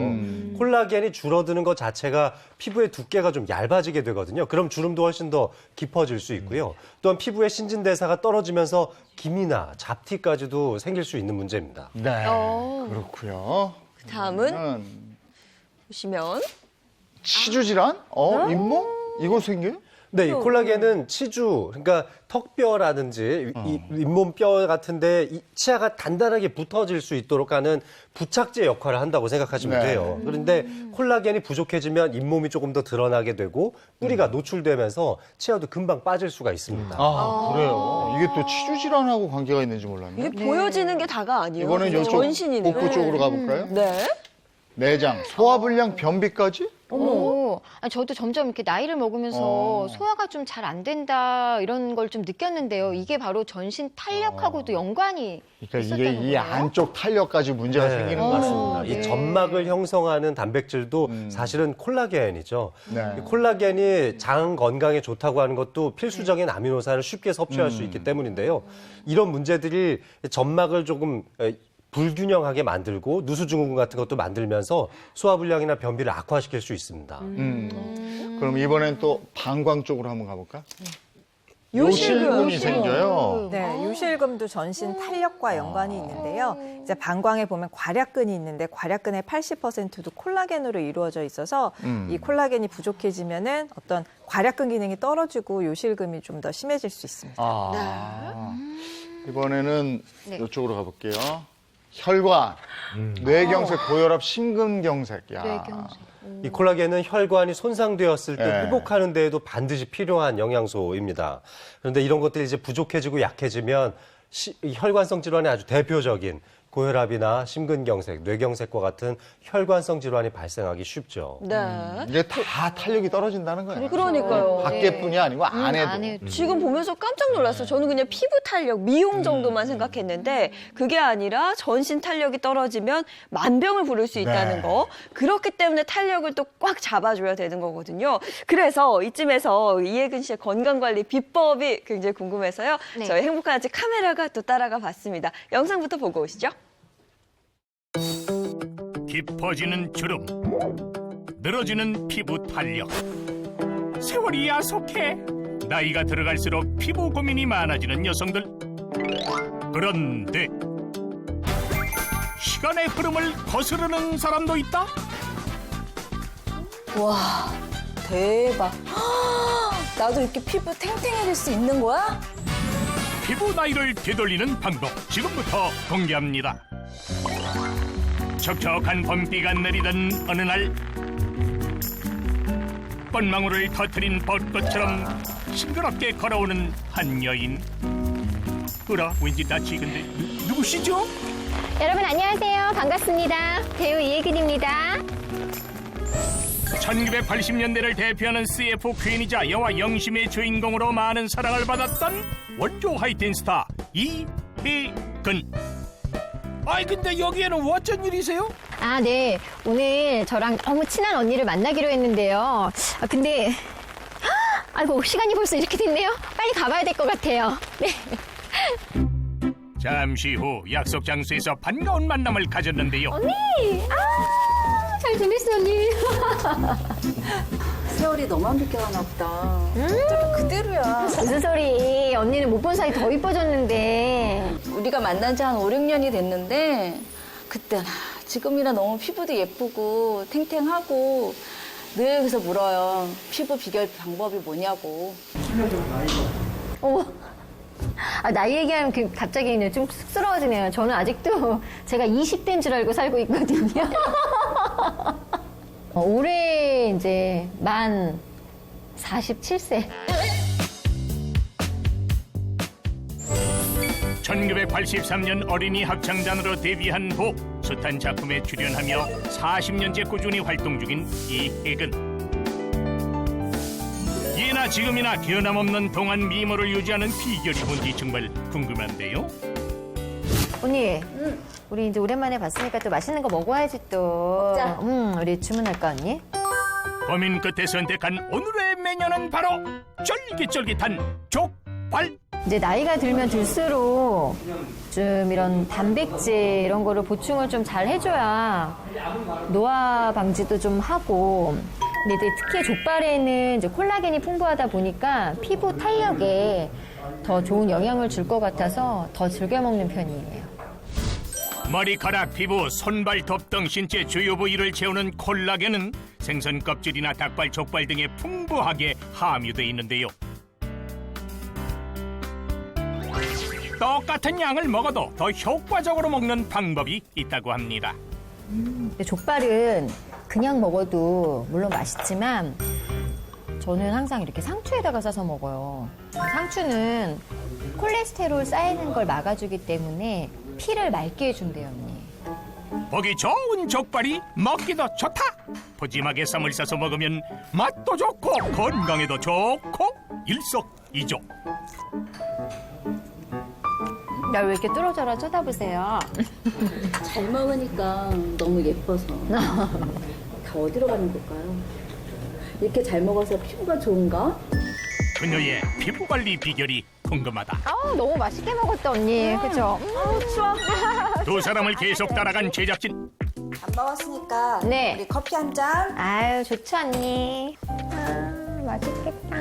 콜라겐이 줄어드는 것 자체가 피부의 두께가 좀 얇아지게 되거든요. 그럼 주름도 훨씬 더 깊어질 수 있고요. 또한 피부의 신진대사가 떨어지면서 기미나 잡티까지도 생길 수 있는 문제입니다. 네. 그렇고요. 다음은 보시면 치주 질환? 잇몸? 이거 생겨요? 네, 이 콜라겐은 치주, 그러니까 턱뼈라든지 이 잇몸뼈 같은데 이 치아가 단단하게 붙어질 수 있도록 하는 부착제 역할을 한다고 생각하시면 네. 돼요. 그런데 콜라겐이 부족해지면 잇몸이 조금 더 드러나게 되고 뿌리가 노출되면서 치아도 금방 빠질 수가 있습니다. 그래요. 이게 또 치주 질환하고 관계가 있는지 몰랐네. 이게 보여지는 게 다가 아니에요. 이거는 그냥 이쪽 전신이네요. 복부 쪽으로 가볼까요? 네. 내장, 소화불량, 변비까지? 어머. 아니, 저도 점점 이렇게 나이를 먹으면서 소화가 좀 잘 안 된다 이런 걸 좀 느꼈는데요. 이게 바로 전신 탄력하고도 연관이 그러니까 이게 있었다는 이 거예요? 안쪽 탄력까지 문제가 생기는 것 같습니다. 이 점막을 형성하는 단백질도 사실은 콜라겐이죠. 네. 이 콜라겐이 장 건강에 좋다고 하는 것도 필수적인 아미노산을 쉽게 섭취할 수 있기 때문인데요. 이런 문제들이 점막을 조금 불균형하게 만들고 누수증후군 같은 것도 만들면서 소화불량이나 변비를 악화시킬 수 있습니다. 그럼 이번엔 또 방광 쪽으로 한번 가볼까? 요실금. 요실금이 생겨요. 네, 요실금도 전신 탄력과 연관이 있는데요. 이제 방광에 보면 괄약근이 있는데 괄약근의 80%도 콜라겐으로 이루어져 있어서 이 콜라겐이 부족해지면은 어떤 괄약근 기능이 떨어지고 요실금이 좀 더 심해질 수 있습니다. 이번에는 네. 이쪽으로 가볼게요. 혈관, 뇌경색, 고혈압, 심근경색. 야. 뇌경색. 이 콜라겐은 혈관이 손상되었을 때 네. 회복하는 데에도 반드시 필요한 영양소입니다. 그런데 이런 것들이 이제 부족해지고 약해지면 이 혈관성 질환의 아주 대표적인 고혈압이나 심근경색, 뇌경색과 같은 혈관성 질환이 발생하기 쉽죠. 네. 이게 다 탄력이 떨어진다는 거예요. 그러니까요. 밖에뿐이 아니고 안에도. 안에도. 지금 보면서 깜짝 놀랐어요. 저는 그냥 피부 탄력, 미용 정도만 생각했는데 그게 아니라 전신 탄력이 떨어지면 만병을 부를 수 있다는 네. 거. 그렇기 때문에 탄력을 또 꽉 잡아줘야 되는 거거든요. 그래서 이쯤에서 이혜근 씨의 건강관리 비법이 굉장히 궁금해서요. 네. 저희 행복한 아침 카메라가 또 따라가 봤습니다. 영상부터 보고 오시죠. 깊어지는 주름, 늘어지는 피부 탄력. 세월이 야속해 나이가 들어갈수록 피부 고민이 많아지는 여성들. 그런데 시간의 흐름을 거스르는 사람도 있다. 와, 대박. 나도 이렇게 피부 탱탱해질 수 있는 거야? 피부 나이를 되돌리는 방법 지금부터 공개합니다. 촉촉한 봄비가 내리던 어느 날 꽃망울을 터뜨린 벚꽃처럼 싱그럽게 걸어오는 한 여인. 으라, 왠지 낯이 익은데 누구시죠? 여러분 안녕하세요. 반갑습니다. 배우 이혜근입니다. 1980년대를 대표하는 CF 퀸이자 영화 영심의 주인공으로 많은 사랑을 받았던 원조 하이틴 스타 이혜근. 아이 근데 여기에는 어쩐 일이세요? 아, 네. 오늘 저랑 너무 친한 언니를 만나기로 했는데요. 근데 아이고 시간이 벌써 이렇게 됐네요. 빨리 가봐야 될 것 같아요. 네. 잠시 후 약속 장소에서 반가운 만남을 가졌는데요. 잘 지냈어, 언니? 세월이 너무 안 비껴가나 보다. 그대로야. 무슨 소리. 언니는 못 본 사이 더 이뻐졌는데. 우리가 만난 지 한 5, 6년이 됐는데 그때나 지금이나 너무 피부도 예쁘고 탱탱하고 늘 그래서 물어요. 피부 비결 방법이 뭐냐고. 어머. 나이 얘기하면 갑자기 좀 쑥스러워지네요. 저는 아직도 제가 20대인 줄 알고 살고 있거든요. 올해 이제 만 47세. 1983년 어린이 합창단으로 데뷔한 후 숱한 작품에 출연하며 40년째 꾸준히 활동 중인 이혜근. 예나 지금이나 변함없는 동안 미모를 유지하는 비결이 뭔지 정말 궁금한데요. 언니, 우리 이제 오랜만에 봤으니까 또 맛있는 거 먹어야지 또. 먹자. 우리 주문할까, 언니? 고민 끝에 선택한 오늘의 메뉴는 바로 쫄깃쫄깃한 족발. 이제 나이가 들면 들수록 좀 이런 단백질 이런 거를 보충을 좀 잘 해줘야 노화 방지도 좀 하고. 근데 이제 특히 족발에는 이제 콜라겐이 풍부하다 보니까 피부 탄력에 더 좋은 영향을 줄 것 같아서 더 즐겨 먹는 편이에요. 머리카락, 피부, 손발톱 등 신체 주요 부위를 채우는 콜라겐은 생선 껍질이나 닭발, 족발 등에 풍부하게 함유돼 있는데요. 똑같은 양을 먹어도 더 효과적으로 먹는 방법이 있다고 합니다. 근데 족발은 그냥 먹어도 물론 맛있지만 저는 항상 이렇게 상추에다가 싸서 먹어요. 상추는 콜레스테롤 쌓이는 걸 막아주기 때문에 피를 맑게 해준대요, 언니. 보기 좋은 족발이 먹기도 좋다. 푸짐하게 쌈을 싸서 먹으면 맛도 좋고 건강에도 좋고 일석이조. 나 왜 이렇게 뚫어져라 쳐다보세요? 잘 먹으니까 너무 예뻐서. 다 어디로 가는 걸까요? 이렇게 잘 먹어서 피부가 좋은가? 그녀의 피부 관리 비결이 궁금하다. 너무 맛있게 먹었다, 언니. 그죠? 추워. 두 사람을 계속 따라간 제작진. 안 먹었으니까 네. 우리 커피 한 잔. 아유, 좋죠, 언니. 맛있겠다.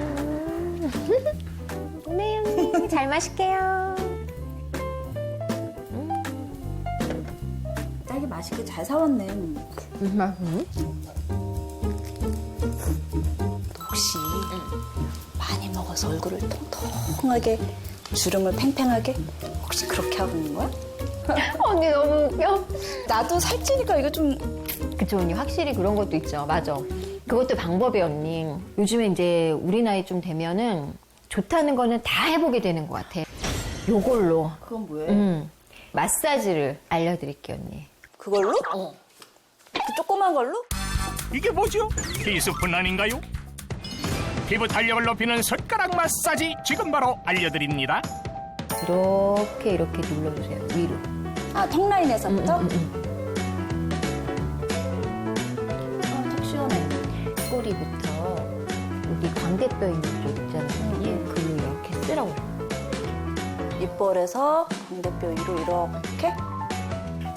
네, 언니. 잘 마실게요. 딸기 맛있게 잘 사왔네. 혹시 많이 먹어서 얼굴을 통통하게 주름을 팽팽하게 혹시 그렇게 하고 있는 거야? 언니 너무 웃겨. 나도 살찌니까 이거 좀 그쵸, 언니. 확실히 그런 것도 있죠. 맞아. 그것도 방법이에요, 언니. 요즘에 이제 우리 나이 좀 되면은 좋다는 거는 다 해보게 되는 것 같아. 요걸로. 그건 뭐예요? 마사지를 알려드릴게요, 언니. 그걸로? 그 조그만 걸로? 이게 뭐죠? 티스푼 아닌가요? 피부 탄력을 높이는 손가락 마사지 지금 바로 알려드립니다. 이렇게 눌러주세요, 위로. 아, 턱라인에서부터? 턱 시원해. 꼬리부터 여기 광대뼈 있는 쪽 있잖아요. 글로 이렇게 쓸어올려. 입볼에서 광대뼈 위로 이렇게?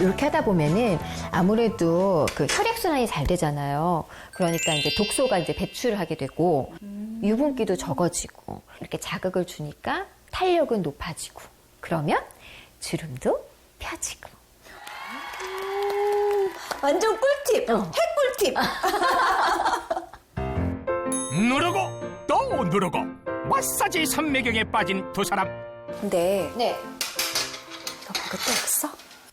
이렇게 하다 보면은 아무래도 그 혈액순환이 잘 되잖아요. 그러니까 이제 독소가 이제 배출을 하게 되고 유분기도 적어지고 이렇게 자극을 주니까 탄력은 높아지고 그러면 주름도 펴지고. 완전 꿀팁! 핵꿀팁! 누르고 또 누르고 마사지 산매경에 빠진 두 사람. 근데 네. 이거 말고 또 없어?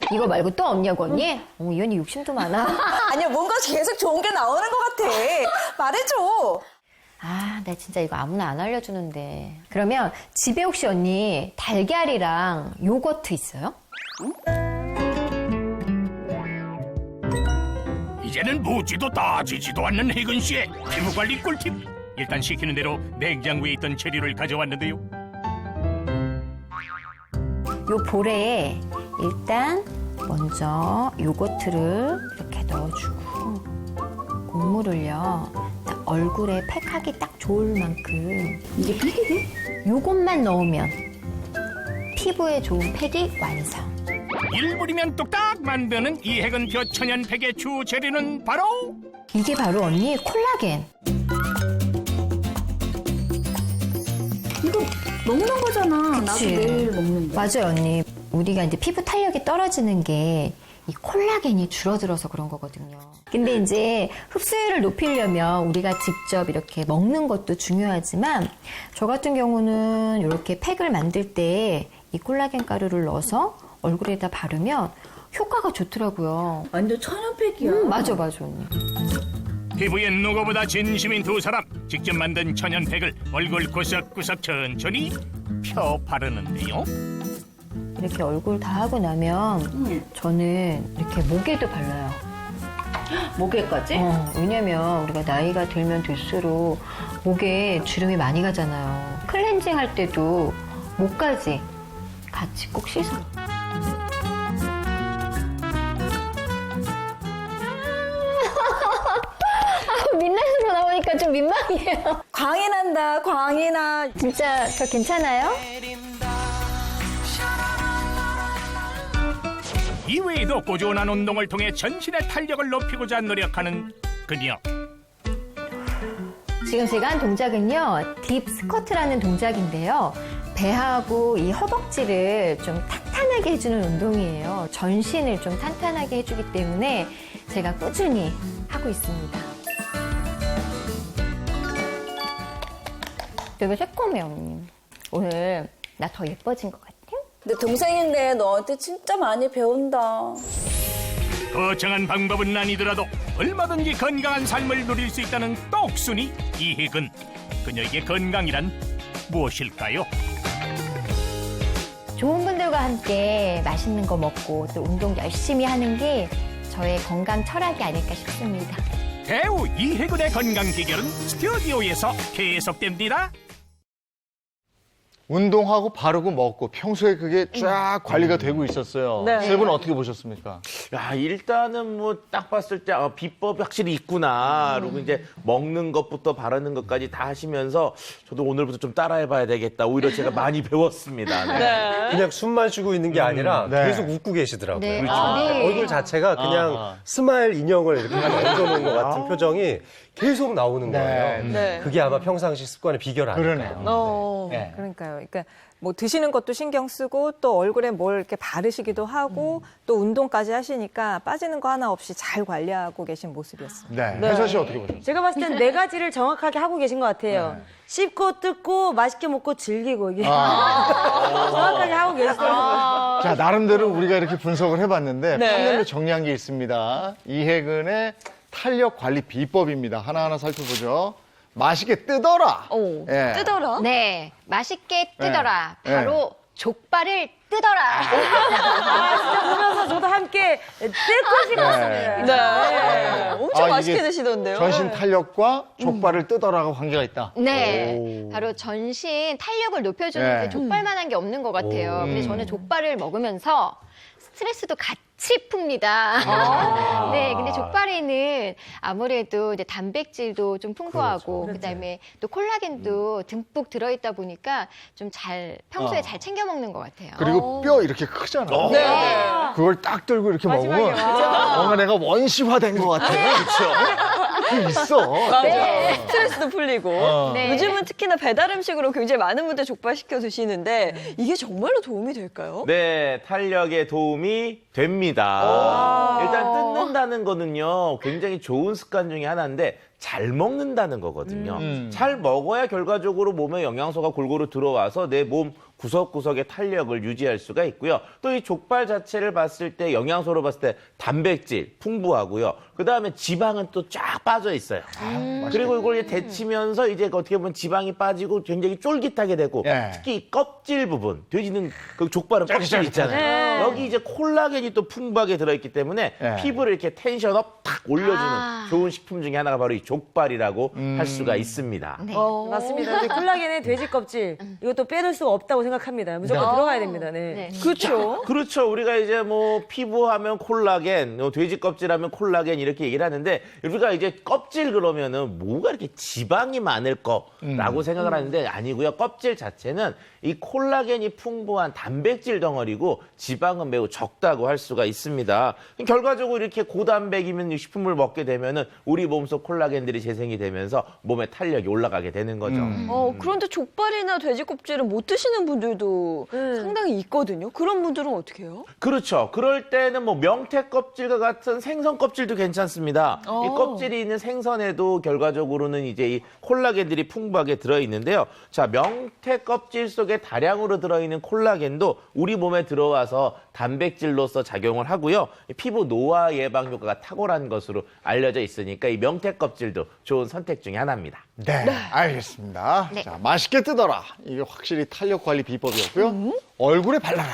이거 말고 또 없냐고, 언니? 이 언니 욕심도 많아. 아니야, 뭔가 계속 좋은 게 나오는 것 같아. 말해줘. 나 진짜 이거 아무나 안 알려주는데. 그러면 집에 혹시 언니 달걀이랑 요거트 있어요? 이제는 묻지도 따지지도 않는 혜근 씨의 피부 관리 꿀팁. 일단 시키는 대로 냉장고에 있던 재료를 가져왔는데요. 요 볼에 일단 먼저 요거트를 이렇게 넣어주고 국물을요 얼굴에 팩하기 딱 좋을 만큼. 이게 팩이 돼? 요것만 넣으면 피부에 좋은 팩이 완성. 1분이면 뚝딱 만드는 이해근표 천연팩의 주 재료는 바로 이게 바로 언니 콜라겐. 이거 먹는 거잖아. 나도 그치. 매일 먹는데. 맞아요, 언니. 우리가 이제 피부 탄력이 떨어지는 게 이 콜라겐이 줄어들어서 그런 거거든요. 근데 이제 흡수율을 높이려면 우리가 직접 이렇게 먹는 것도 중요하지만 저 같은 경우는 이렇게 팩을 만들 때 이 콜라겐 가루를 넣어서 얼굴에다 바르면 효과가 좋더라고요. 완전 천연팩이야. 맞아, 언니. 피부에 누구보다 진심인 두 사람 직접 만든 천연팩을 얼굴 구석구석 천천히 펴 바르는데요. 이렇게 얼굴 다 하고 나면 저는 이렇게 목에도 발라요. 목에까지? 왜냐면 우리가 나이가 들면 들수록 목에 주름이 많이 가잖아요. 클렌징 할 때도 목까지 같이 꼭 씻어. 민낯으로 나오니까 좀 민망해요. 광이 난다, 광이 나. 진짜 저 괜찮아요? 이외에도 꾸준한 운동을 통해 전신의 탄력을 높이고자 노력하는 그녀. 지금 제가 한 동작은요, 딥 스쿼트라는 동작인데요. 배하고 이 허벅지를 좀 탄탄하게 해주는 운동이에요. 전신을 좀 탄탄하게 해주기 때문에 제가 꾸준히 하고 있습니다. 되게 새콤해요, 언니. 오늘 나 더 예뻐진 것 같아? 내 동생인데 너한테 진짜 많이 배운다. 거창한 방법은 아니더라도 얼마든지 건강한 삶을 누릴 수 있다는 똑순이 이혜근. 그녀에게 건강이란 무엇일까요? 좋은 분들과 함께 맛있는 거 먹고 또 운동 열심히 하는 게 저의 건강 철학이 아닐까 싶습니다. 배우 이혜근의 건강 비결은 스튜디오에서 계속됩니다. 운동하고 바르고 먹고 평소에 그게 쫙 관리가 되고 있었어요. 네. 세 분은 어떻게 보셨습니까? 야, 일단은 뭐 딱 봤을 때 비법이 확실히 있구나. 그리고 이제 먹는 것부터 바르는 것까지 다 하시면서 저도 오늘부터 좀 따라해봐야 되겠다. 오히려 제가 많이 배웠습니다. 네. 그냥 숨만 쉬고 있는 게 아니라 네. 계속 웃고 계시더라고요. 네. 그렇죠. 아, 네. 얼굴 자체가 그냥 스마일 인형을 이렇게 얹어놓은 것 같은 표정이 계속 나오는 거예요. 네. 그게 아마 평상시 습관의 비결 아닐까요? 그러네요. 네. 그러니까요. 그러니까 뭐 드시는 것도 신경 쓰고 또 얼굴에 뭘 이렇게 바르시기도 하고 또 운동까지 하시니까 빠지는 거 하나 없이 잘 관리하고 계신 모습이었습니다. 네. 혜서 씨 어떻게 보셨어요? 제가 봤을 땐 네 가지를 정확하게 하고 계신 것 같아요. 네. 씹고 뜯고 맛있게 먹고 즐기고 이게 정확하게 하고 계시더라고요. 자, 나름대로 우리가 이렇게 분석을 해봤는데 네. 판넬로 정리한 게 있습니다. 이혜근의 탄력 관리 비법입니다. 하나하나 살펴보죠. 맛있게 뜨더라. 오, 예. 뜨더라? 네, 맛있게 뜨더라. 네. 바로 족발을 뜨더라. 진짜 보면서 저도 함께 뜯고 싶었습니다. 네. 엄청 아, 맛있게 이게 드시던데요. 전신 탄력과 족발을 뜨더라가 관계가 있다. 네, 바로 전신 탄력을 높여주는 네. 게 족발만한 게 없는 것 같아요. 근데 저는 족발을 먹으면서 스트레스도 같이 풉니다. 네, 근데 족발에는 아무래도 이제 단백질도 좀 풍부하고 그다음에 또 콜라겐도 듬뿍 들어있다 보니까 좀 잘 평소에 잘 챙겨 먹는 것 같아요. 그리고 뼈 이렇게 크잖아. 네. 그걸 딱 들고 이렇게 먹으면 뭔가 내가 원시화된 것 같아. 그렇죠. 그게 있어. 맞아. 스트레스도 풀리고. 네. 요즘은 특히나 배달 음식으로 굉장히 많은 분들 족발 시켜 드시는데 이게 정말로 도움이 될까요? 네, 탄력에 도움이 됩니다. 일단 뜯는다는 거는요, 굉장히 좋은 습관 중에 하나인데 잘 먹는다는 거거든요. 잘 먹어야 결과적으로 몸에 영양소가 골고루 들어와서 내 몸 구석구석의 탄력을 유지할 수가 있고요. 또 이 족발 자체를 봤을 때 영양소로 봤을 때 단백질 풍부하고요. 그다음에 지방은 또 쫙 빠져 있어요. 그리고 이걸 이제 데치면서 이제 어떻게 보면 지방이 빠지고 굉장히 쫄깃하게 되고 예. 특히 이 껍질 부분, 돼지는 그 족발은 껍질 있잖아요. 여기 이제 콜라겐이 탄력이 또 풍부하게 들어있기 때문에 예. 피부를 이렇게 텐션업 탁 올려주는 좋은 식품 중에 하나가 바로 이 족발이라고 할 수가 있습니다. 네. 맞습니다. 이제 콜라겐은 돼지 껍질 이것도 빼놓을 수가 없다고 생각합니다. 무조건 들어가야 됩니다. 네. 그렇죠. 그렇죠. 우리가 이제 뭐 피부하면 콜라겐, 돼지 껍질하면 콜라겐 이렇게 얘기를 하는데 우리가 이제 껍질 그러면은 뭐가 이렇게 지방이 많을 거라고 생각을 하는데 아니고요. 껍질 자체는 이 콜라겐이 풍부한 단백질 덩어리고 지방은 매우 적다고 할 수가 있습니다. 결과적으로 이렇게 고단백이면 식품을 먹게 되면은 우리 몸속 콜라겐들이 재생이 되면서 몸의 탄력이 올라가게 되는 거죠. 그런데 족발이나 돼지 껍질은 못 드시는 분들도 상당히 있거든요. 그런 분들은 어떻게 해요? 그렇죠. 그럴 때는 뭐 명태 껍질과 같은 생선 껍질도 괜찮습니다. 이 껍질이 있는 생선에도 결과적으로는 이제 이 콜라겐들이 풍부하게 들어있는데요. 자, 명태 껍질 속에 다량으로 들어있는 콜라겐도 우리 몸에 들어와서 단백질로서 작용을 하고요. 피부 노화 예방 효과가 탁월한 것으로 알려져 있으니까 이 명태 껍질도 좋은 선택 중에 하나입니다. 네, 알겠습니다. 네. 자, 맛있게 뜨더라. 이게 확실히 탄력 관리 비법이었고요. 얼굴에 발라라.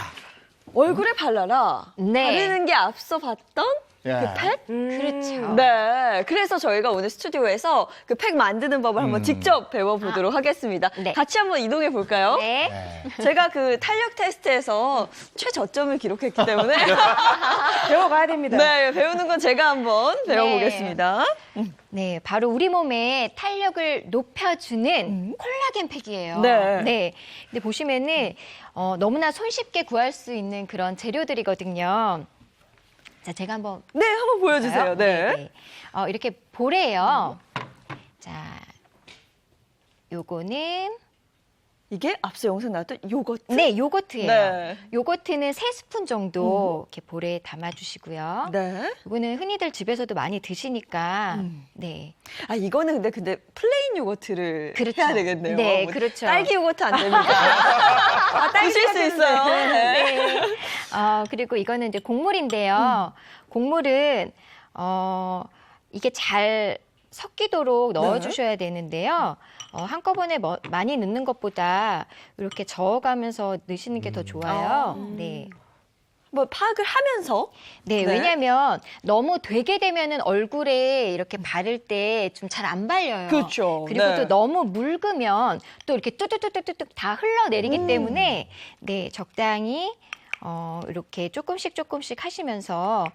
얼굴에 발라라. 네. 바르는 게 앞서 봤던 예. 그 팩? 그렇죠. 네. 그래서 저희가 오늘 스튜디오에서 그 팩 만드는 법을 한번 직접 배워보도록 하겠습니다. 네. 같이 한번 이동해 볼까요? 네. 제가 그 탄력 테스트에서 최저점을 기록했기 때문에 배워가야 됩니다. 네, 배우는 건 제가 한번 배워보겠습니다. 네, 바로 우리 몸의 탄력을 높여주는 콜라겐 팩이에요. 네. 근데 보시면은 너무나 손쉽게 구할 수 있는 그런 재료들이거든요. 자, 제가 한번 네, 한번 보여주세요. 네. 이렇게 볼이에요. 자, 요거는 이게 앞서 영상 나왔던 요거트? 네, 요거트예요. 네. 요거트는 3스푼 정도 이렇게 볼에 담아주시고요. 네. 이거는 흔히들 집에서도 많이 드시니까 네. 아, 이거는 근데 플레인 요거트를 그렇죠. 해야 되겠네요. 네, 뭐 그렇죠. 딸기 요거트 안 됩니다. 드실 수 있어요. 네. 그리고 이거는 이제 곡물인데요. 곡물은 이게 잘 섞이도록 넣어주셔야 되는데요. 한꺼번에 많이 넣는 것보다 이렇게 저어가면서 넣으시는 게 더 좋아요. 네. 뭐 파악을 하면서 네, 네. 왜냐하면 너무 되게 되면은 얼굴에 이렇게 바를 때 좀 잘 안 발려요. 그렇죠. 그리고 네. 또 너무 묽으면 또 이렇게 뚜뚜뚜뚜뚜 다 흘러내리기 때문에 네, 적당히 이렇게 조금씩 하시면서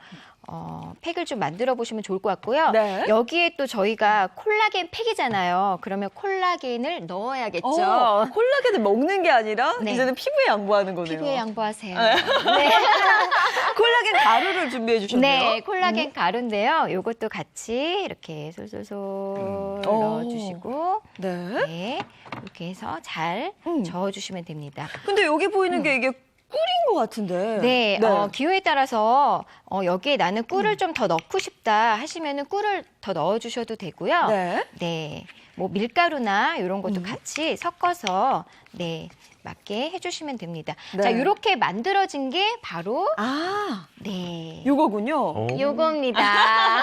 팩을 좀 만들어 보시면 좋을 것 같고요. 네. 여기에 또 저희가 콜라겐 팩이잖아요. 그러면 콜라겐을 넣어야겠죠. 콜라겐을 먹는 게 아니라 네. 이제는 피부에 양보하는 거네요. 피부에 양보하세요. 네. 네. 콜라겐 가루를 준비해 주셨네요. 네, 콜라겐 가루인데요. 요것도 같이 이렇게 솔솔솔 넣어주시고, 네. 네, 이렇게 해서 잘 저어주시면 됩니다. 근데 여기 보이는 게 이게 꿀인 것 같은데. 네, 기호에 따라서 여기에 나는 꿀을 좀 더 넣고 싶다 하시면은 꿀을 더 넣어주셔도 되고요. 네. 네, 뭐 밀가루나 이런 것도 같이 섞어서 네 맞게 해주시면 됩니다. 네. 자, 이렇게 만들어진 게 바로 네. 요거군요. 요겁니다.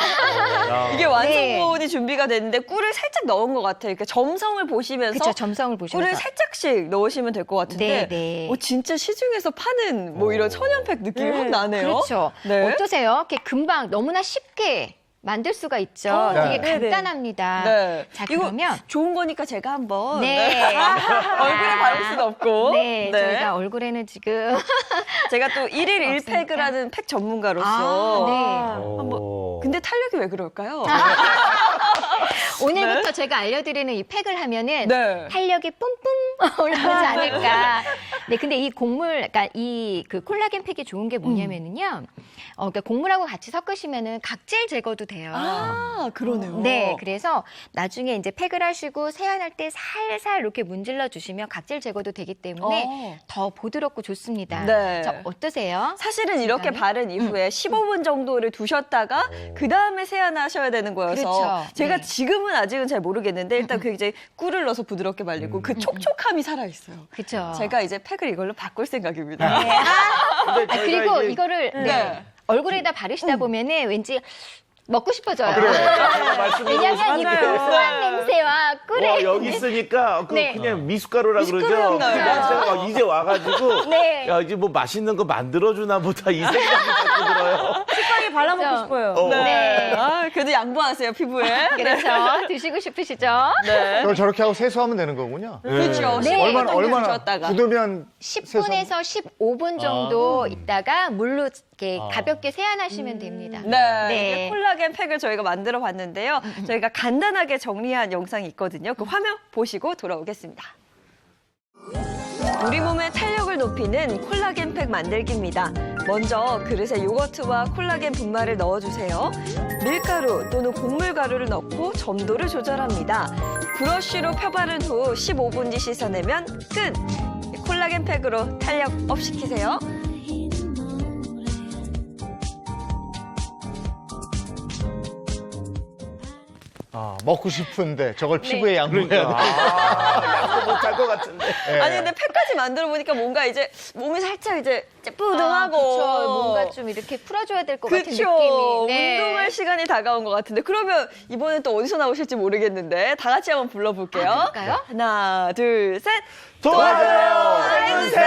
이게 완성본이 준비가 됐는데 꿀을 살짝 넣은 것 같아요. 이렇게 점성을 보시면서 그렇죠. 점성을 보시면서. 꿀을 살짝씩 넣으시면 될 것 같은데 네. 진짜 시중에서 파는 뭐 이런 천연팩 느낌이 확 나네요. 그렇죠. 네. 어떠세요? 이렇게 금방 너무나 쉽게 만들 수가 있죠. 네. 되게 간단합니다. 네. 자, 이거 그러면 좋은 거니까 제가 한번 네. 얼굴에 바를 수는 없고 네, 저희가 얼굴에는 지금 제가 또 1일 1팩을 하는 팩 전문가로서 네. 근데 탄력이 왜 그럴까요? 오늘부터 제가 알려드리는 이 팩을 하면은 네. 탄력이 뿜뿜 올라오지 않을까. 네, 근데 이 곡물, 그러니까 이 그 콜라겐 팩이 좋은 게 뭐냐면은요. 그러니까 곡물하고 같이 섞으시면은 각질 제거도 돼요. 아, 그러네요. 네, 그래서 나중에 이제 팩을 하시고 세안할 때 살살 이렇게 문질러 주시면 각질 제거도 되기 때문에 더 부드럽고 좋습니다. 네. 자, 어떠세요? 사실은 이렇게 바른 이후에 15분 정도를 두셨다가 그 다음에 세안하셔야 되는 거여서 그렇죠. 제가 네. 지금은 아직은 잘 모르겠는데 일단 그 이제 꿀을 넣어서 부드럽게 말리고 그 촉촉함이 살아 있어요. 그렇죠. 제가 이제 팩을 이걸로 바꿀 생각입니다. 네. 근데 저희가 그리고 이제 이거를 네. 얼굴에다 바르시다 보면은 왠지 먹고 싶어져요. 그래. 왜냐면 이 고소한 냄새와 꿀의 여기 있으니까 네. 그냥 미숫가루라 그러죠. 미숫가루 향 나요. 이제 와가지고 네. 야 이제 뭐 맛있는 거 만들어주나 보다 이 생각이 자꾸 들어요. 식빵에 발라먹고 그렇죠. 싶어요. 네. 아, 그래도 양보하세요, 피부에. 그래서 드시고 싶으시죠? 네. 그걸 저렇게 하고 세수하면 되는 거군요. 그렇죠. 네. 얼마나 줬다가. 굳으면 10분에서 15분 정도 있다가 물로 이렇게 가볍게 세안하시면 됩니다. 네. 네. 이게 콜라겐 팩을 저희가 만들어 봤는데요. 저희가 간단하게 정리한 영상이 있거든요. 그 화면 보시고 돌아오겠습니다. 우리 몸의 탄력을 높이는 콜라겐 팩 만들기입니다. 먼저 그릇에 요거트와 콜라겐 분말을 넣어주세요. 밀가루 또는 곡물 가루를 넣고 점도를 조절합니다. 브러쉬로 펴바른 후 15분 뒤 씻어내면 끝! 콜라겐 팩으로 탄력 업 시키세요. 먹고 싶은데 저걸 네. 피부에 양보해야 돼. 양보 못할 것 같은데. 예. 아니 근데 팩까지 만들어 보니까 뭔가 이제 몸이 살짝 이제 뿌듯하고 그렇죠. 뭔가 좀 이렇게 풀어줘야 될 것 같은 그쵸. 느낌이. 네. 운동할 시간이 다가온 것 같은데 그러면 이번엔 또 어디서 나오실지 모르겠는데 다 같이 한번 불러볼게요. 그럴까요? 하나, 둘, 셋. 도와줘요, 은쌤.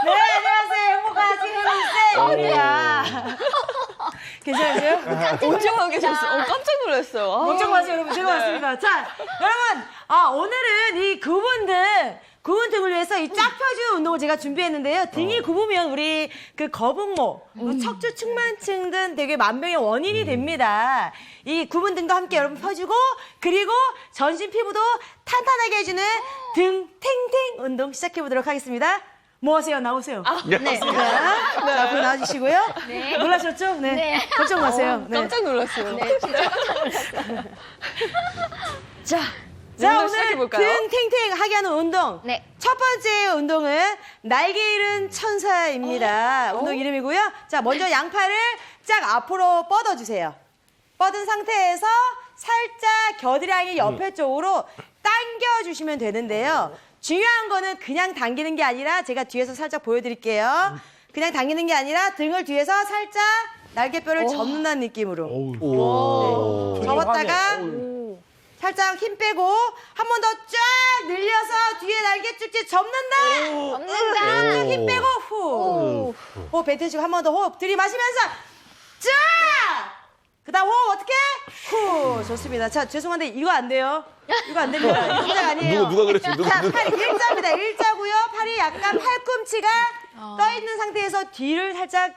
네, 안녕하세요. 행복한 지은쌤입니다. 괜찮으세요? 언제 와 계셨어요? 깜짝 놀랐어요. 아. 걱정 마세요, 여러분. 제가 왔습니다. 자, 여러분, 오늘은 이 구분 등을 위해서 이 쫙 펴주는 운동을 제가 준비했는데요. 등이 굽으면 우리 그 거북목, 척추 측만증 등 되게 만병의 원인이 됩니다. 이 굽은 등도 함께 여러분 펴주고, 그리고 전신 피부도 탄탄하게 해주는 등 탱탱 운동 시작해보도록 하겠습니다. 뭐 하세요? 나오세요. 네. 자, 앞으로 나와주시고요. 네. 놀라셨죠? 네. 네. 걱정 마세요. 네. 깜짝 놀랐어요. 네, 진짜 깜짝 놀랐어요. 자, 자, 운동 오늘 시작해볼까요? 등 탱탱하게 하는 운동. 네. 첫 번째 운동은 날개 잃은 천사입니다. 운동 이름이고요. 자, 먼저 양팔을 쫙 앞으로 뻗어주세요. 뻗은 상태에서 살짝 겨드랑이 옆에 쪽으로 당겨주시면 되는데요. 중요한 거는 그냥 당기는 게 아니라 제가 뒤에서 살짝 보여드릴게요. 그냥 당기는 게 아니라 등을 뒤에서 살짝 날개뼈를 접는다는 느낌으로. 네. 접었다가 살짝 힘 빼고 한 번 더 쫙 늘려서 뒤에 날개 쭉쭉 접는다. 접는다. 쭉 힘 빼고 후. 호흡 뱉으시고 한 번 더 호흡 들이마시면서 쫙. 그다음 호흡 어떻게? 후. 좋습니다. 자, 죄송한데 이거 안 돼요. 이거 안 됩니다. 이거 아니에요. 누가 그랬어요? 자, 팔 일자입니다. 일자고요. 팔이 약간 팔꿈치가 떠 있는 상태에서 뒤를 살짝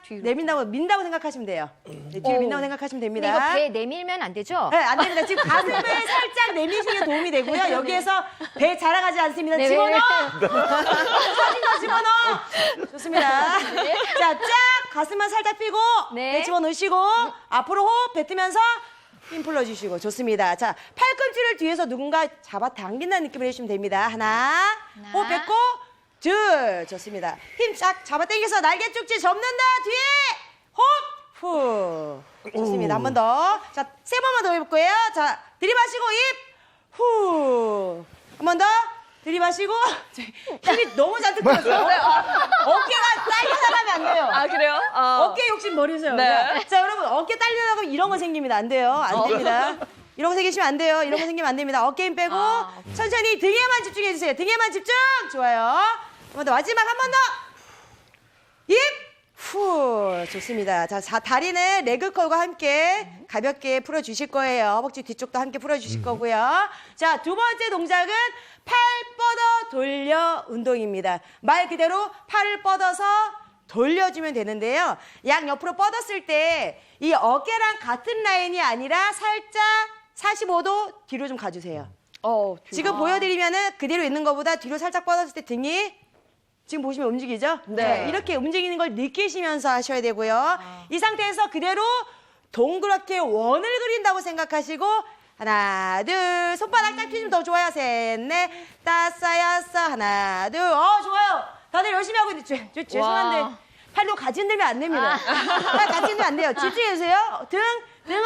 민다고 생각하시면 돼요. 네, 뒤를 민다고 생각하시면 근데 됩니다. 이거 배 내밀면 안 되죠? 네, 안 됩니다. 지금 가슴을 살짝 내미시는 게 도움이 되고요. 여기에서 배 자라가지 않습니다. 네, 집어넣어! 네. 사진도 집어넣어! 좋습니다. 자, 쫙 가슴만 살짝 삐고 네. 배 집어넣으시고 앞으로 호흡 뱉으면서 힘 풀어주시고 좋습니다. 자, 팔꿈치를 뒤에서 누군가 잡아 당긴다는 느낌을 해주시면 됩니다. 하나. 호흡 뱉고 둘. 좋습니다. 힘 쫙 잡아 당겨서 날개 쭉쭉 접는다. 뒤에 호흡 후. 좋습니다. 한 번 더. 자, 세 번만 더 해볼 거예요. 자, 들이마시고 입 후. 한 번 더. 들이마시고 힘이 너무 잔뜩 들었어요. 어깨가 딸려서 하면 안 돼요. 아, 그래요? 어깨 욕심 버리세요. 네. 자, 여러분 어깨 딸리려고 하면 이런 거 생깁니다. 안 돼요. 안 됩니다. 이런 거 생기시면 안 돼요. 이런 거 생기면 안 됩니다. 어깨 힘 빼고 천천히 등에만 집중해 주세요. 등에만 집중. 좋아요. 한 번 더 마지막 한 번 더. 입 후. 좋습니다. 자, 다리는 레그컬과 함께 가볍게 풀어주실 거예요. 허벅지 뒤쪽도 함께 풀어주실 거고요. 자, 두 번째 동작은 팔 뻗어 돌려 운동입니다. 말 그대로 팔을 뻗어서 돌려주면 되는데요. 양 옆으로 뻗었을 때 이 어깨랑 같은 라인이 아니라 살짝 45도 뒤로 좀 가주세요. 지금 보여드리면은 그대로 있는 것보다 뒤로 살짝 뻗었을 때 등이 지금 보시면 움직이죠? 네. 이렇게 움직이는 걸 느끼시면서 하셔야 되고요. 이 상태에서 그대로 동그랗게 원을 그린다고 생각하시고 하나, 둘, 손바닥 딱 펴주면 더 좋아요. 셋, 넷, 다섯, 여섯, 하나, 둘. 좋아요. 다들 열심히 하고 있는데 죄송한데 팔로 같이 흔들면 안 됩니다. 팔 같이 흔들면 안 돼요. 집중해주세요. 등을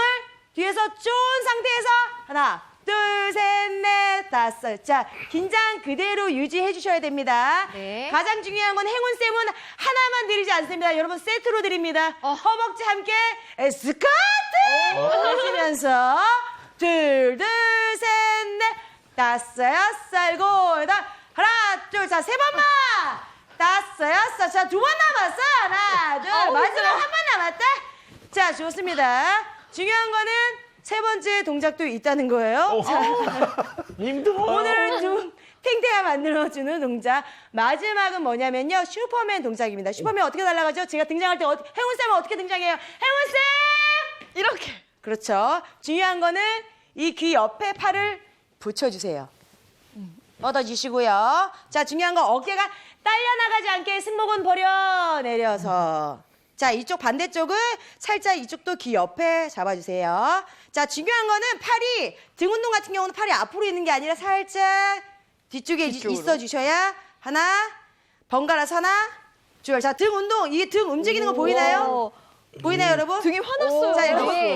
뒤에서 쫀 상태에서 하나, 둘, 둘, 셋, 넷, 다섯. 자, 긴장 그대로 유지해 주셔야 됩니다. 네. 가장 중요한 건 행운쌤은 하나만 드리지 않습니다. 여러분 세트로 드립니다. 허벅지 함께 스쿼트 하시면서 둘, 둘, 셋, 넷, 다섯, 여섯, 일곱, 여덟. 하나, 둘, 자, 세 번만. 다섯, 여섯. 자, 두 번 남았어. 하나, 둘. 마지막 한 번 남았다. 자, 좋습니다. 중요한 거는 세 번째 동작도 있다는 거예요. 자, 힘들어요. 오늘 좀 탱탱함 만들어주는 동작. 마지막은 뭐냐면요. 슈퍼맨 동작입니다. 슈퍼맨 어떻게 날아가죠? 제가 등장할 때 행운쌤은 어떻게 등장해요? 행운쌤! 이렇게. 그렇죠. 중요한 거는 이 귀 옆에 팔을 붙여주세요. 뻗어주시고요. 자, 중요한 건 어깨가 딸려나가지 않게 승모근 버려 내려서. 자, 이쪽 반대쪽은 살짝 이쪽도 귀 옆에 잡아주세요. 자, 중요한 거는 팔이 등 운동 같은 경우는 팔이 앞으로 있는 게 아니라 살짝 뒤쪽에 있어 주셔야 하나, 번갈아서 하나, 둘. 자, 등 운동. 이게 등 움직이는 거 보이나요? 보이나요, 여러분? 등이 화났어요. 자, 여러분. 네.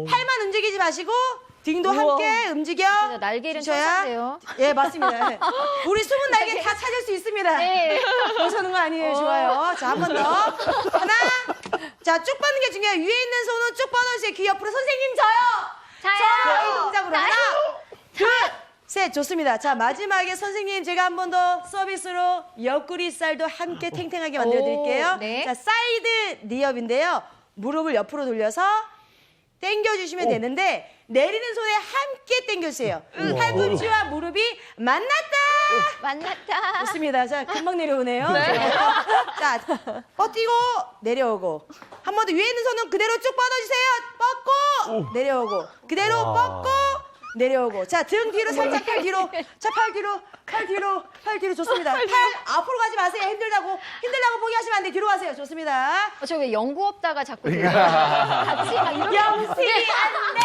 팔만 움직이지 마시고 등도 함께 움직여 진짜 날개는 주셔야. 천사인데요. 예, 맞습니다. 네. 우리 숨은 날개 다 찾을 수 있습니다. 네. 보시는 거 아니에요. 좋아요. 자, 한 번 더. 하나. 자, 쭉 뻗는 게 중요해요. 위에 있는 손은 쭉 뻗어주세요. 귀 옆으로. 선생님, 저요. 자요. 이 동작으로. 하나, 둘, 셋. 좋습니다. 자, 마지막에 선생님 제가 한 번 더 서비스로 옆구리살도 함께 탱탱하게 만들어 드릴게요. 네. 자, 사이드 니업인데요. 무릎을 옆으로 돌려서 당겨주시면 되는데 내리는 손에 함께 당겨주세요. 팔꿈치와 무릎이 만났다. 만났다. 좋습니다. 자, 금방 내려오네요. 자, 뻗디고 내려오고. 한 번 더 위에 있는 손은 그대로 쭉 뻗어주세요. 뻗고 내려오고. 그대로 뻗고 내려오고. 자, 등 뒤로 살짝 팔 뒤로. 자, 팔 뒤로. 좋습니다. 팔 앞으로 가지 마세요. 힘들다고 포기하시면 안 돼. 뒤로 가세요. 좋습니다. 저 왜 연구 없다가 자꾸 같이 막 이렇게 영식이 안 돼.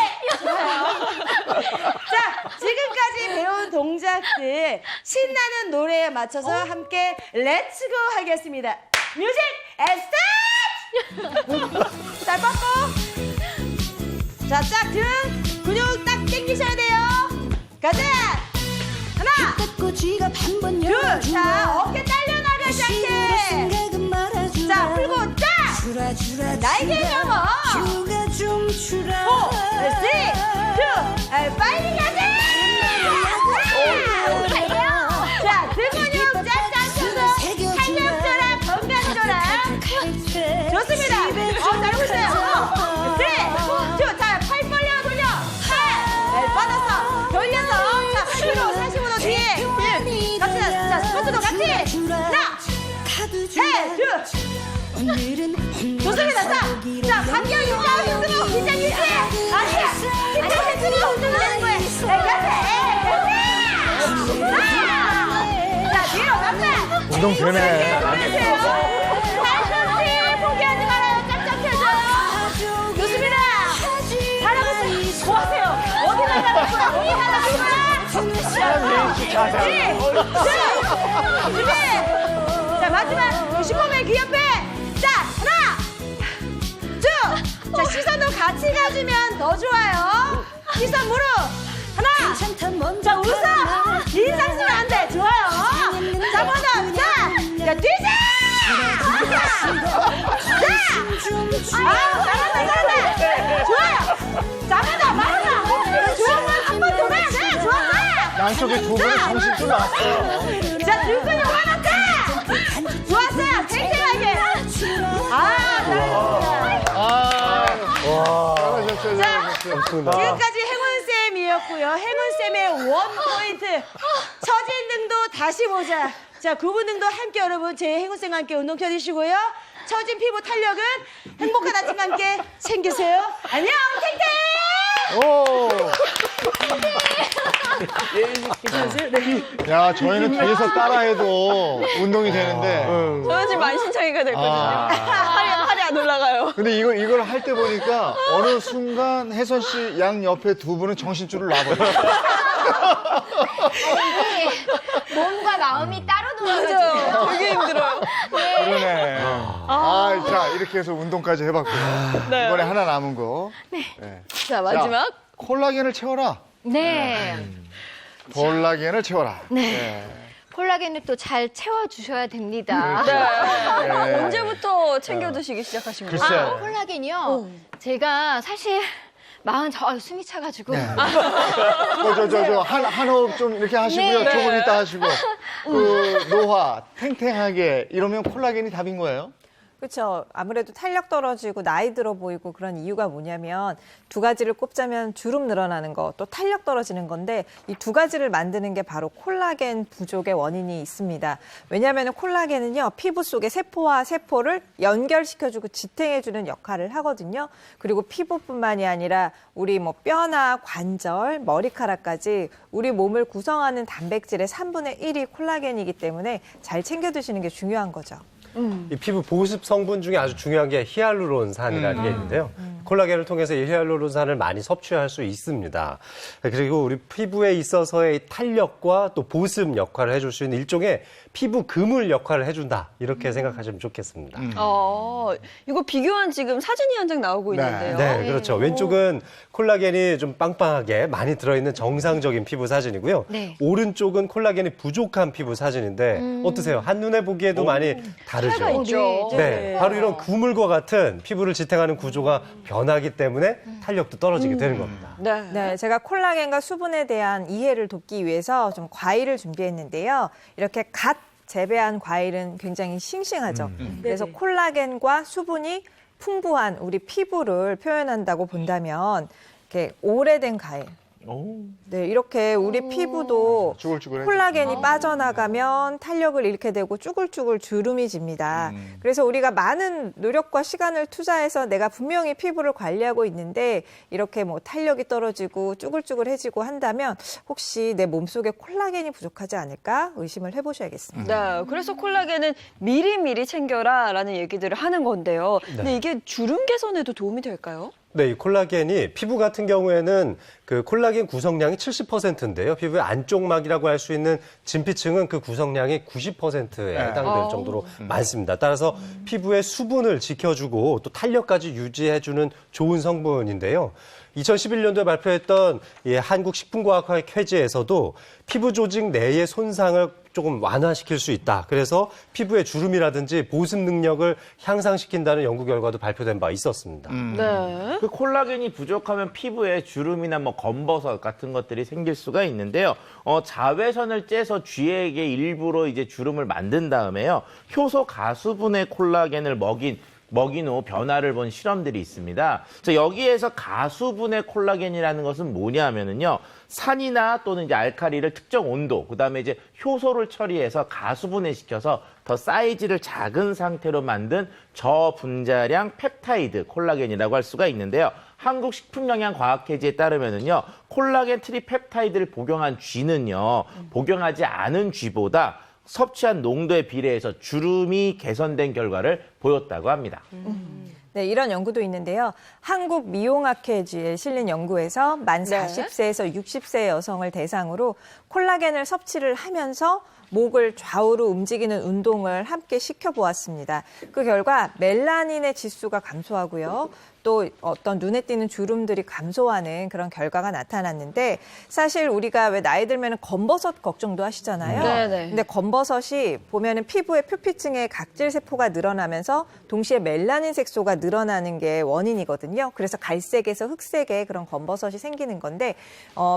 자, 지금까지 배운 동작들 신나는 노래에 맞춰서 함께 렛츠고 하겠습니다. 뮤직 스타트! 자, 뻗고. 자, 딱 등 근육 딱 당기셔야 돼요. 가자. 하나, 둘. 자, 어깨 딸려나가지 않게. 자, 풀고 딱. 날개 넘어. 4, 3, 2, 빨리 가자. 자, 등 근육 쫙쫙 펴서 탄력조랑 건강조랑. 좋습니다. 잘하고 있어요. 3, 2, 자, 팔 벌려 돌려. 팔 뻗어서 돌려서. 자, 45도 뒤에. 같이 자, 스쿼트도 같이. 하나, 셋, 둘. 좋습니다. 자, 간격 유지하고 긴장 유지. 아니야. 긴장 해주고 운동하는 거예요. 자, 뒤로 갑니다. 운동 되네. 팔꿈치 포기하지 말아요. 짝짝 펴줘요. 좋습니다. 잘하고 있어요. 뭐 하세요? 어디 나가는 거야? 어디 나가는 거야? 자, 마지막 슈퍼맨 귀 옆에. 자, 하나, 둘. 자, 시선도 같이 가주면 더 좋아요. 시선 무릎. 하나. 자, 웃어. 인상 쓰면 안 돼. 좋아요. 자, 한 번 더. 자, 뛰자. 자. 잘한다. 좋아요. 자, 한 번 더. 마지막. 좋은 건 한 번 더 해야 돼. 좋았어. 양쪽에 두 분의 정신줄 나왔어요. 자, 등 근육 화났다. 좋았어요. 탱탱하게. 잘하셨습니다. 지금까지 행운쌤이었고요. 행운쌤의 원포인트. 처진 등도 다시 보자. 자, 구분 등도 함께 여러분 제 행운쌤과 함께 운동 펴주시고요. 처진 피부 탄력은 행복한 아침과 함께 챙기세요. 안녕, 탱탱! 오. 야, 저희는 뒤에서 따라해도 운동이 되는데. 저는 지금 만신창이가 됐거든요. 팔이 안 올라가요. 근데 이걸 할 때 보니까 어느 순간 혜선 씨 양 옆에 두 분은 정신줄을 놔버려요. 몸과 마음이 따로 놀아가지고. 맞아요. 되게 힘들어요. 그러네. 자, 이렇게 해서 운동까지 해봤고요. 네. 이번에 하나 남은 거. 네. 자, 마지막. 콜라겐을 채워라. 네. 콜라겐을 채워라. 네. 콜라겐을 또 잘 채워주셔야 됩니다. 네. 언제부터 챙겨 드시기 시작하신 거예요? 글쎄요. 콜라겐이요? 제가 사실 숨이 차가지고. 한 호흡 좀 이렇게 하시고요. 네. 조금 이따 하시고. 노화, 탱탱하게 이러면 콜라겐이 답인 거예요? 그렇죠. 아무래도 탄력 떨어지고 나이 들어 보이고 그런 이유가 뭐냐면 두 가지를 꼽자면 주름 늘어나는 거, 또 탄력 떨어지는 건데 이 두 가지를 만드는 게 바로 콜라겐 부족의 원인이 있습니다. 왜냐하면 콜라겐은요, 피부 속의 세포와 세포를 연결시켜주고 지탱해주는 역할을 하거든요. 그리고 피부뿐만이 아니라 우리 뼈나 관절, 머리카락까지 우리 몸을 구성하는 단백질의 3분의 1이 콜라겐이기 때문에 잘 챙겨 드시는 게 중요한 거죠. 이 피부 보습 성분 중에 아주 중요한 게 히알루론산이라는 게 있는데요. 콜라겐을 통해서 이 히알루론산을 많이 섭취할 수 있습니다. 그리고 우리 피부에 있어서의 탄력과 또 보습 역할을 해줄 수 있는 일종의 피부 그물 역할을 해준다. 이렇게 생각하시면 좋겠습니다. 이거 비교한 지금 사진이 한 장 나오고 있는데요. 네, 그렇죠. 왼쪽은 콜라겐이 좀 빵빵하게 많이 들어있는 정상적인 피부 사진이고요. 네. 오른쪽은 콜라겐이 부족한 피부 사진인데 어떠세요? 한눈에 보기에도 많이 다르죠. 있죠. 네, 바로 이런 그물과 같은 피부를 지탱하는 구조가 변하기 때문에 탄력도 떨어지게 되는 겁니다. 네, 제가 콜라겐과 수분에 대한 이해를 돕기 위해서 좀 과일을 준비했는데요. 이렇게 갓 재배한 과일은 굉장히 싱싱하죠. 그래서 콜라겐과 수분이 풍부한 우리 피부를 표현한다고 본다면 이렇게 오래된 과일. 네, 이렇게 우리 피부도 쭈글쭈글해지죠. 콜라겐이 빠져나가면 탄력을 잃게 되고 쭈글쭈글 주름이 집니다. 그래서 우리가 많은 노력과 시간을 투자해서 내가 분명히 피부를 관리하고 있는데 이렇게 탄력이 떨어지고 쭈글쭈글해지고 한다면 혹시 내 몸속에 콜라겐이 부족하지 않을까 의심을 해보셔야겠습니다. 네, 그래서 콜라겐은 미리미리 챙겨라라는 얘기들을 하는 건데요. 근데 이게 주름 개선에도 도움이 될까요? 네, 이 콜라겐이 피부 같은 경우에는 그 콜라겐 구성량이 70%인데요. 피부의 안쪽막이라고 할 수 있는 진피층은 그 구성량이 90%에 해당될 정도로 많습니다. 따라서 피부의 수분을 지켜주고 또 탄력까지 유지해주는 좋은 성분인데요. 2011년도에 발표했던 한국식품과학회 쾌지에서도 피부 조직 내의 손상을 조금 완화시킬 수 있다. 그래서 피부의 주름이라든지 보습 능력을 향상시킨다는 연구 결과도 발표된 바 있었습니다. 네. 그 콜라겐이 부족하면 피부에 주름이나 검버섯 같은 것들이 생길 수가 있는데요. 자외선을 쬐서 쥐에게 일부러 이제 주름을 만든 다음에요. 효소 가수분의 콜라겐을 먹인 후 변화를 본 실험들이 있습니다. 자, 여기에서 가수분의 콜라겐이라는 것은 뭐냐면은요. 산이나 또는 이제 알칼리를 특정 온도, 그다음에 이제 효소를 처리해서 가수분해시켜서 더 사이즈를 작은 상태로 만든 저분자량 펩타이드 콜라겐이라고 할 수가 있는데요. 한국식품영양과학회지에 따르면은요. 콜라겐 트리펩타이드를 복용한 쥐는요. 복용하지 않은 쥐보다 섭취한 농도에 비례해서 주름이 개선된 결과를 보였다고 합니다. 네, 이런 연구도 있는데요. 한국미용학회지에 실린 연구에서 만 40세에서 60세 여성을 대상으로 콜라겐을 섭취를 하면서 목을 좌우로 움직이는 운동을 함께 시켜보았습니다. 그 결과 멜라닌의 지수가 감소하고요. 또 어떤 눈에 띄는 주름들이 감소하는 그런 결과가 나타났는데 사실 우리가 왜 나이 들면 검버섯 걱정도 하시잖아요. 네네. 근데 검버섯이 보면은 피부의 표피층에 각질 세포가 늘어나면서 동시에 멜라닌 색소가 늘어나는 게 원인이거든요. 그래서 갈색에서 흑색의 그런 검버섯이 생기는 건데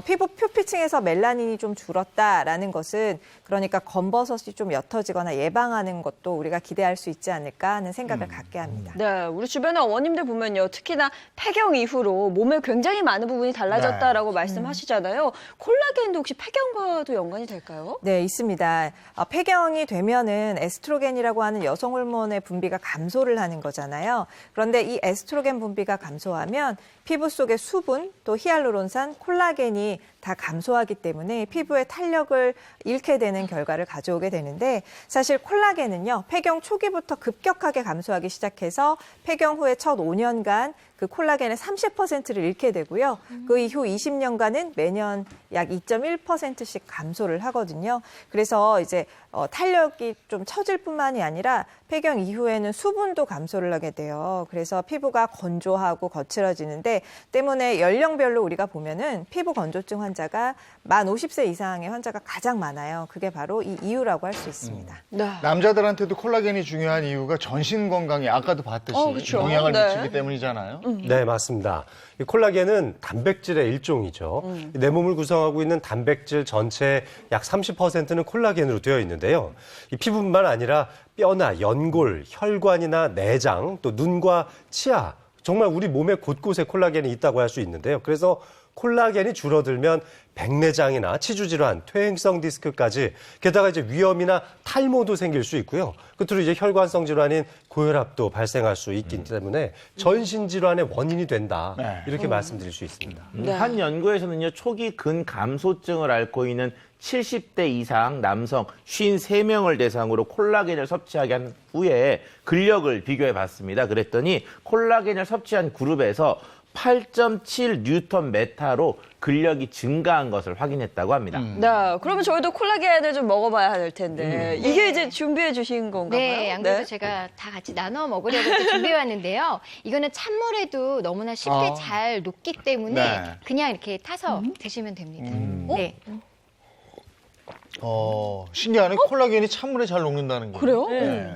피부 표피층에서 멜라닌이 좀 줄었다라는 것은 그러니까 검버섯이 좀 옅어지거나 예방하는 것도 우리가 기대할 수 있지 않을까 하는 생각을 갖게 합니다. 네, 우리 주변의 어머님들 보면요. 특히나 폐경 이후로 몸에 굉장히 많은 부분이 달라졌다라고 말씀하시잖아요. 콜라겐도 혹시 폐경과도 연관이 될까요? 네, 있습니다. 폐경이 되면은 에스트로겐이라고 하는 여성 호르몬의 분비가 감소를 하는 거잖아요. 그런데 이 에스트로겐 분비가 감소하면 피부 속의 수분, 또 히알루론산, 콜라겐이 다 감소하기 때문에 피부의 탄력을 잃게 되는 결과를 가져오게 되는데 사실 콜라겐은요, 폐경 초기부터 급격하게 감소하기 시작해서 폐경 후에 첫 5년간 그 콜라겐의 30%를 잃게 되고요. 그 이후 20년간은 매년 약 2.1%씩 감소를 하거든요. 그래서 이제 탄력이 좀 처질 뿐만이 아니라 폐경 이후에는 수분도 감소를 하게 돼요. 그래서 피부가 건조하고 거칠어지는데 때문에 연령별로 우리가 보면은 피부 건조증 환자가 만 50세 이상의 환자가 가장 많아요. 그게 바로 이 이유라고 할 수 있습니다. 남자들한테도 콜라겐이 중요한 이유가 전신 건강에 아까도 봤듯이 그쵸. 영향을 네. 미치기 때문이잖아요. 네, 맞습니다. 이 콜라겐은 단백질의 일종이죠. 내 몸을 구성하고 있는 단백질 전체의 약 30%는 콜라겐으로 되어 있는데요. 이 피부뿐만 아니라 뼈나 연골, 혈관이나 내장, 또 눈과 치아, 정말 우리 몸의 곳곳에 콜라겐이 있다고 할 수 있는데요. 그래서 콜라겐이 줄어들면 백내장이나 치주 질환, 퇴행성 디스크까지 게다가 이제 위염이나 탈모도 생길 수 있고요. 끝으로 이제 혈관성 질환인 고혈압도 발생할 수 있기 때문에 전신 질환의 원인이 된다. 이렇게 말씀드릴 수 있습니다. 한 연구에서는요, 초기 근감소증을 앓고 있는 70대 이상 남성 53명을 대상으로 콜라겐을 섭취하게 한 후에 근력을 비교해 봤습니다. 그랬더니 콜라겐을 섭취한 그룹에서 8.7 뉴턴 메타로 근력이 증가한 것을 확인했다고 합니다. 네, 그러면 저희도 콜라겐을 좀 먹어봐야 할 텐데 이게 이제 준비해 주신 건가요? 네, 안 그래도 제가 다 같이 나눠 먹으려고 이렇게 준비해왔는데요. 이거는 찬물에도 너무나 쉽게 잘 녹기 때문에 네. 그냥 이렇게 타서 드시면 됩니다. 네. 신기하네. 콜라겐이 찬물에 잘 녹는다는 게. 그래요? 네.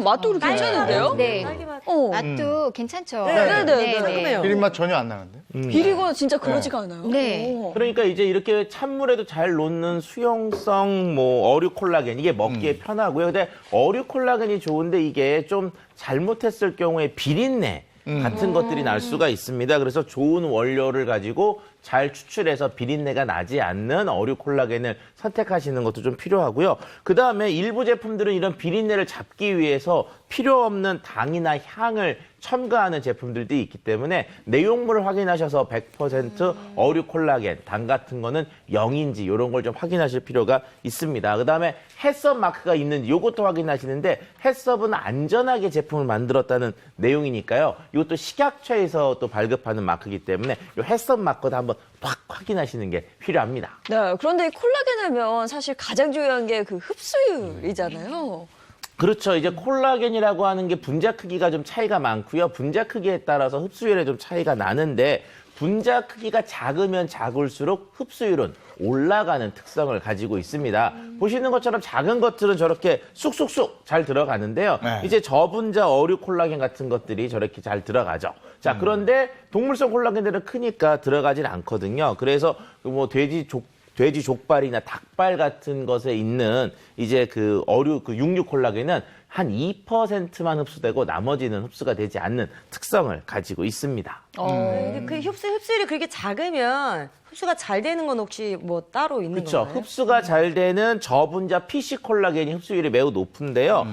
맛도 그렇게 괜찮은데요? 네. 딸기맛. 맛도 괜찮죠. 네. 비린 맛 전혀 안 나는데. 비리고 진짜 그러지가 않아요. 네. 오. 그러니까 이제 이렇게 찬물에도 잘 녹는 수용성 어류 콜라겐, 이게 먹기에 편하고요. 근데 어류 콜라겐이 좋은데 이게 좀 잘못했을 경우에 비린내 같은 것들이 날 수가 있습니다. 그래서 좋은 원료를 가지고 잘 추출해서 비린내가 나지 않는 어류 콜라겐을 선택하시는 것도 좀 필요하고요. 그다음에 일부 제품들은 이런 비린내를 잡기 위해서 필요 없는 당이나 향을 첨가하는 제품들도 있기 때문에 내용물을 확인하셔서 100% 어류 콜라겐, 당 같은 거는 0인지 이런 걸 좀 확인하실 필요가 있습니다. 그다음에 햇섭 마크가 있는지 이것도 확인하시는데 햇섭은 안전하게 제품을 만들었다는 내용이니까요. 이것도 식약처에서 또 발급하는 마크이기 때문에 이 햇섭 마크도 한번 확 확인하시는 게 필요합니다. 네, 그런데 이 콜라겐 하면 사실 가장 중요한 게 그 흡수율이잖아요. 그렇죠. 이제 콜라겐이라고 하는 게 분자 크기가 좀 차이가 많고요. 분자 크기에 따라서 흡수율에 좀 차이가 나는데 분자 크기가 작으면 작을수록 흡수율은 올라가는 특성을 가지고 있습니다. 보시는 것처럼 작은 것들은 저렇게 쑥쑥쑥 잘 들어가는데요. 네. 이제 저분자 어류 콜라겐 같은 것들이 저렇게 잘 들어가죠. 자, 그런데 동물성 콜라겐들은 크니까 들어가진 않거든요. 그래서 뭐 돼지 족발이나 닭발 같은 것에 있는 이제 그 어류, 그 육류 콜라겐은 한 2%만 흡수되고 나머지는 흡수가 되지 않는 특성을 가지고 있습니다. 근데 그 흡수율이 그렇게 작으면 흡수가 잘 되는 건 혹시 뭐 따로 있는 그렇죠. 건가요? 흡수가 잘 되는 저분자 PC 콜라겐이 흡수율이 매우 높은데요.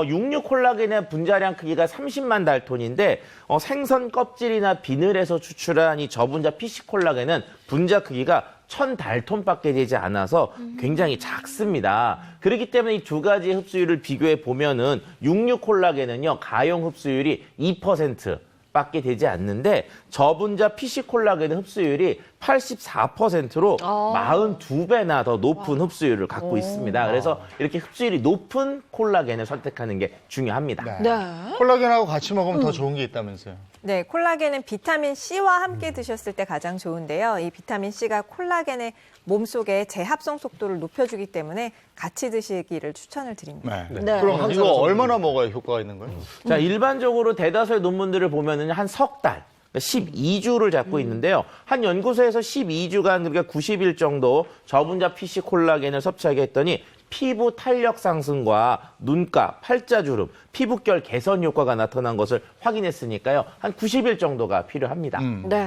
육류 콜라겐의 분자량 크기가 30만 달톤인데 생선 껍질이나 비늘에서 추출한 이 저분자 PC 콜라겐은 분자 크기가 1000달톤밖에 되지 않아서 굉장히 작습니다. 그렇기 때문에 이 두 가지 흡수율을 비교해 보면은 육류 콜라겐은요, 가용 흡수율이 2%밖에 되지 않는데 저분자 PC 콜라겐의 흡수율이 84%로 42배나 더 높은 흡수율을 갖고 있습니다. 그래서 이렇게 흡수율이 높은 콜라겐을 선택하는 게 중요합니다. 콜라겐하고 같이 먹으면 더 좋은 게 있다면서요. 네, 콜라겐은 비타민 C와 함께 드셨을 때 가장 좋은데요. 이 비타민 C가 콜라겐의 몸속의 재합성 속도를 높여주기 때문에 같이 드시기를 추천을 드립니다. 그럼 이거 얼마나 먹어야 효과가 있는 거예요? 자, 일반적으로 대다수의 논문들을 보면은 한 석 달, 12주를 잡고 있는데요. 한 연구소에서 12주간, 그러니까 90일 정도 저분자 PC 콜라겐을 섭취하게 했더니 피부 탄력 상승과 눈가, 팔자주름, 피부결 개선 효과가 나타난 것을 확인했으니까요. 한 90일 정도가 필요합니다.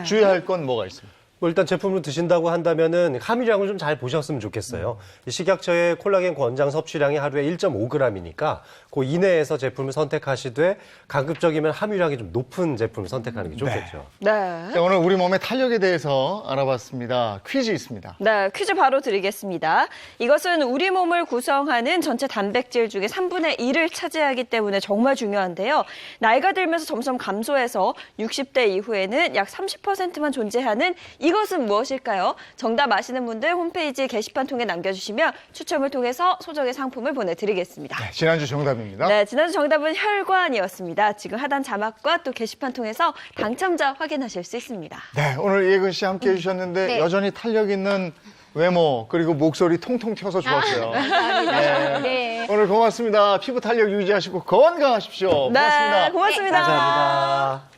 주의할 건 뭐가 있어요? 뭐 일단 제품으로 드신다고 한다면은 함유량을 좀 잘 보셨으면 좋겠어요. 이 식약처의 콜라겐 권장 섭취량이 하루에 1.5g이니까 그 이내에서 제품을 선택하시되 가급적이면 함유량이 좀 높은 제품을 선택하는 게 좋겠죠. 네. 자, 오늘 우리 몸의 탄력에 대해서 알아봤습니다. 퀴즈 있습니다. 네, 퀴즈 바로 드리겠습니다. 이것은 우리 몸을 구성하는 전체 단백질 중에 3분의 1을 차지하기 때문에 정말 중요한데요. 나이가 들면서 점점 감소해서 60대 이후에는 약 30%만 존재하는 이것은 무엇일까요? 정답 아시는 분들 홈페이지 게시판 통해 남겨주시면 추첨을 통해서 소정의 상품을 보내드리겠습니다. 네, 지난주 정답입니다. 네, 지난주 정답은 혈관이었습니다. 지금 하단 자막과 또 게시판 통해서 당첨자 확인하실 수 있습니다. 네, 오늘 예근 씨 함께 해주셨는데 네. 여전히 탄력 있는 외모 그리고 목소리 통통 튀어서 좋았어요. 감사합니다. 네. 오늘 고맙습니다. 피부 탄력 유지하시고 건강하십시오. 고맙습니다. 네, 고맙습니다. 감사합니다.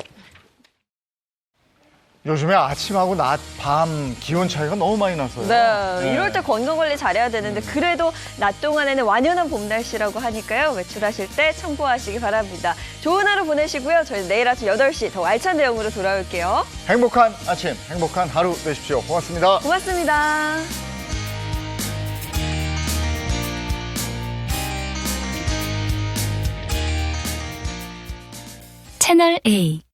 요즘에 아침하고 낮, 밤 기온 차이가 너무 많이 나서요. 네, 이럴 때 건강관리 잘해야 되는데 그래도 낮 동안에는 완연한 봄 날씨라고 하니까요. 외출하실 때 참고하시기 바랍니다. 좋은 하루 보내시고요. 저희 내일 아침 8시 더 알찬 내용으로 돌아올게요. 행복한 아침, 행복한 하루 되십시오. 고맙습니다. 고맙습니다. 채널 A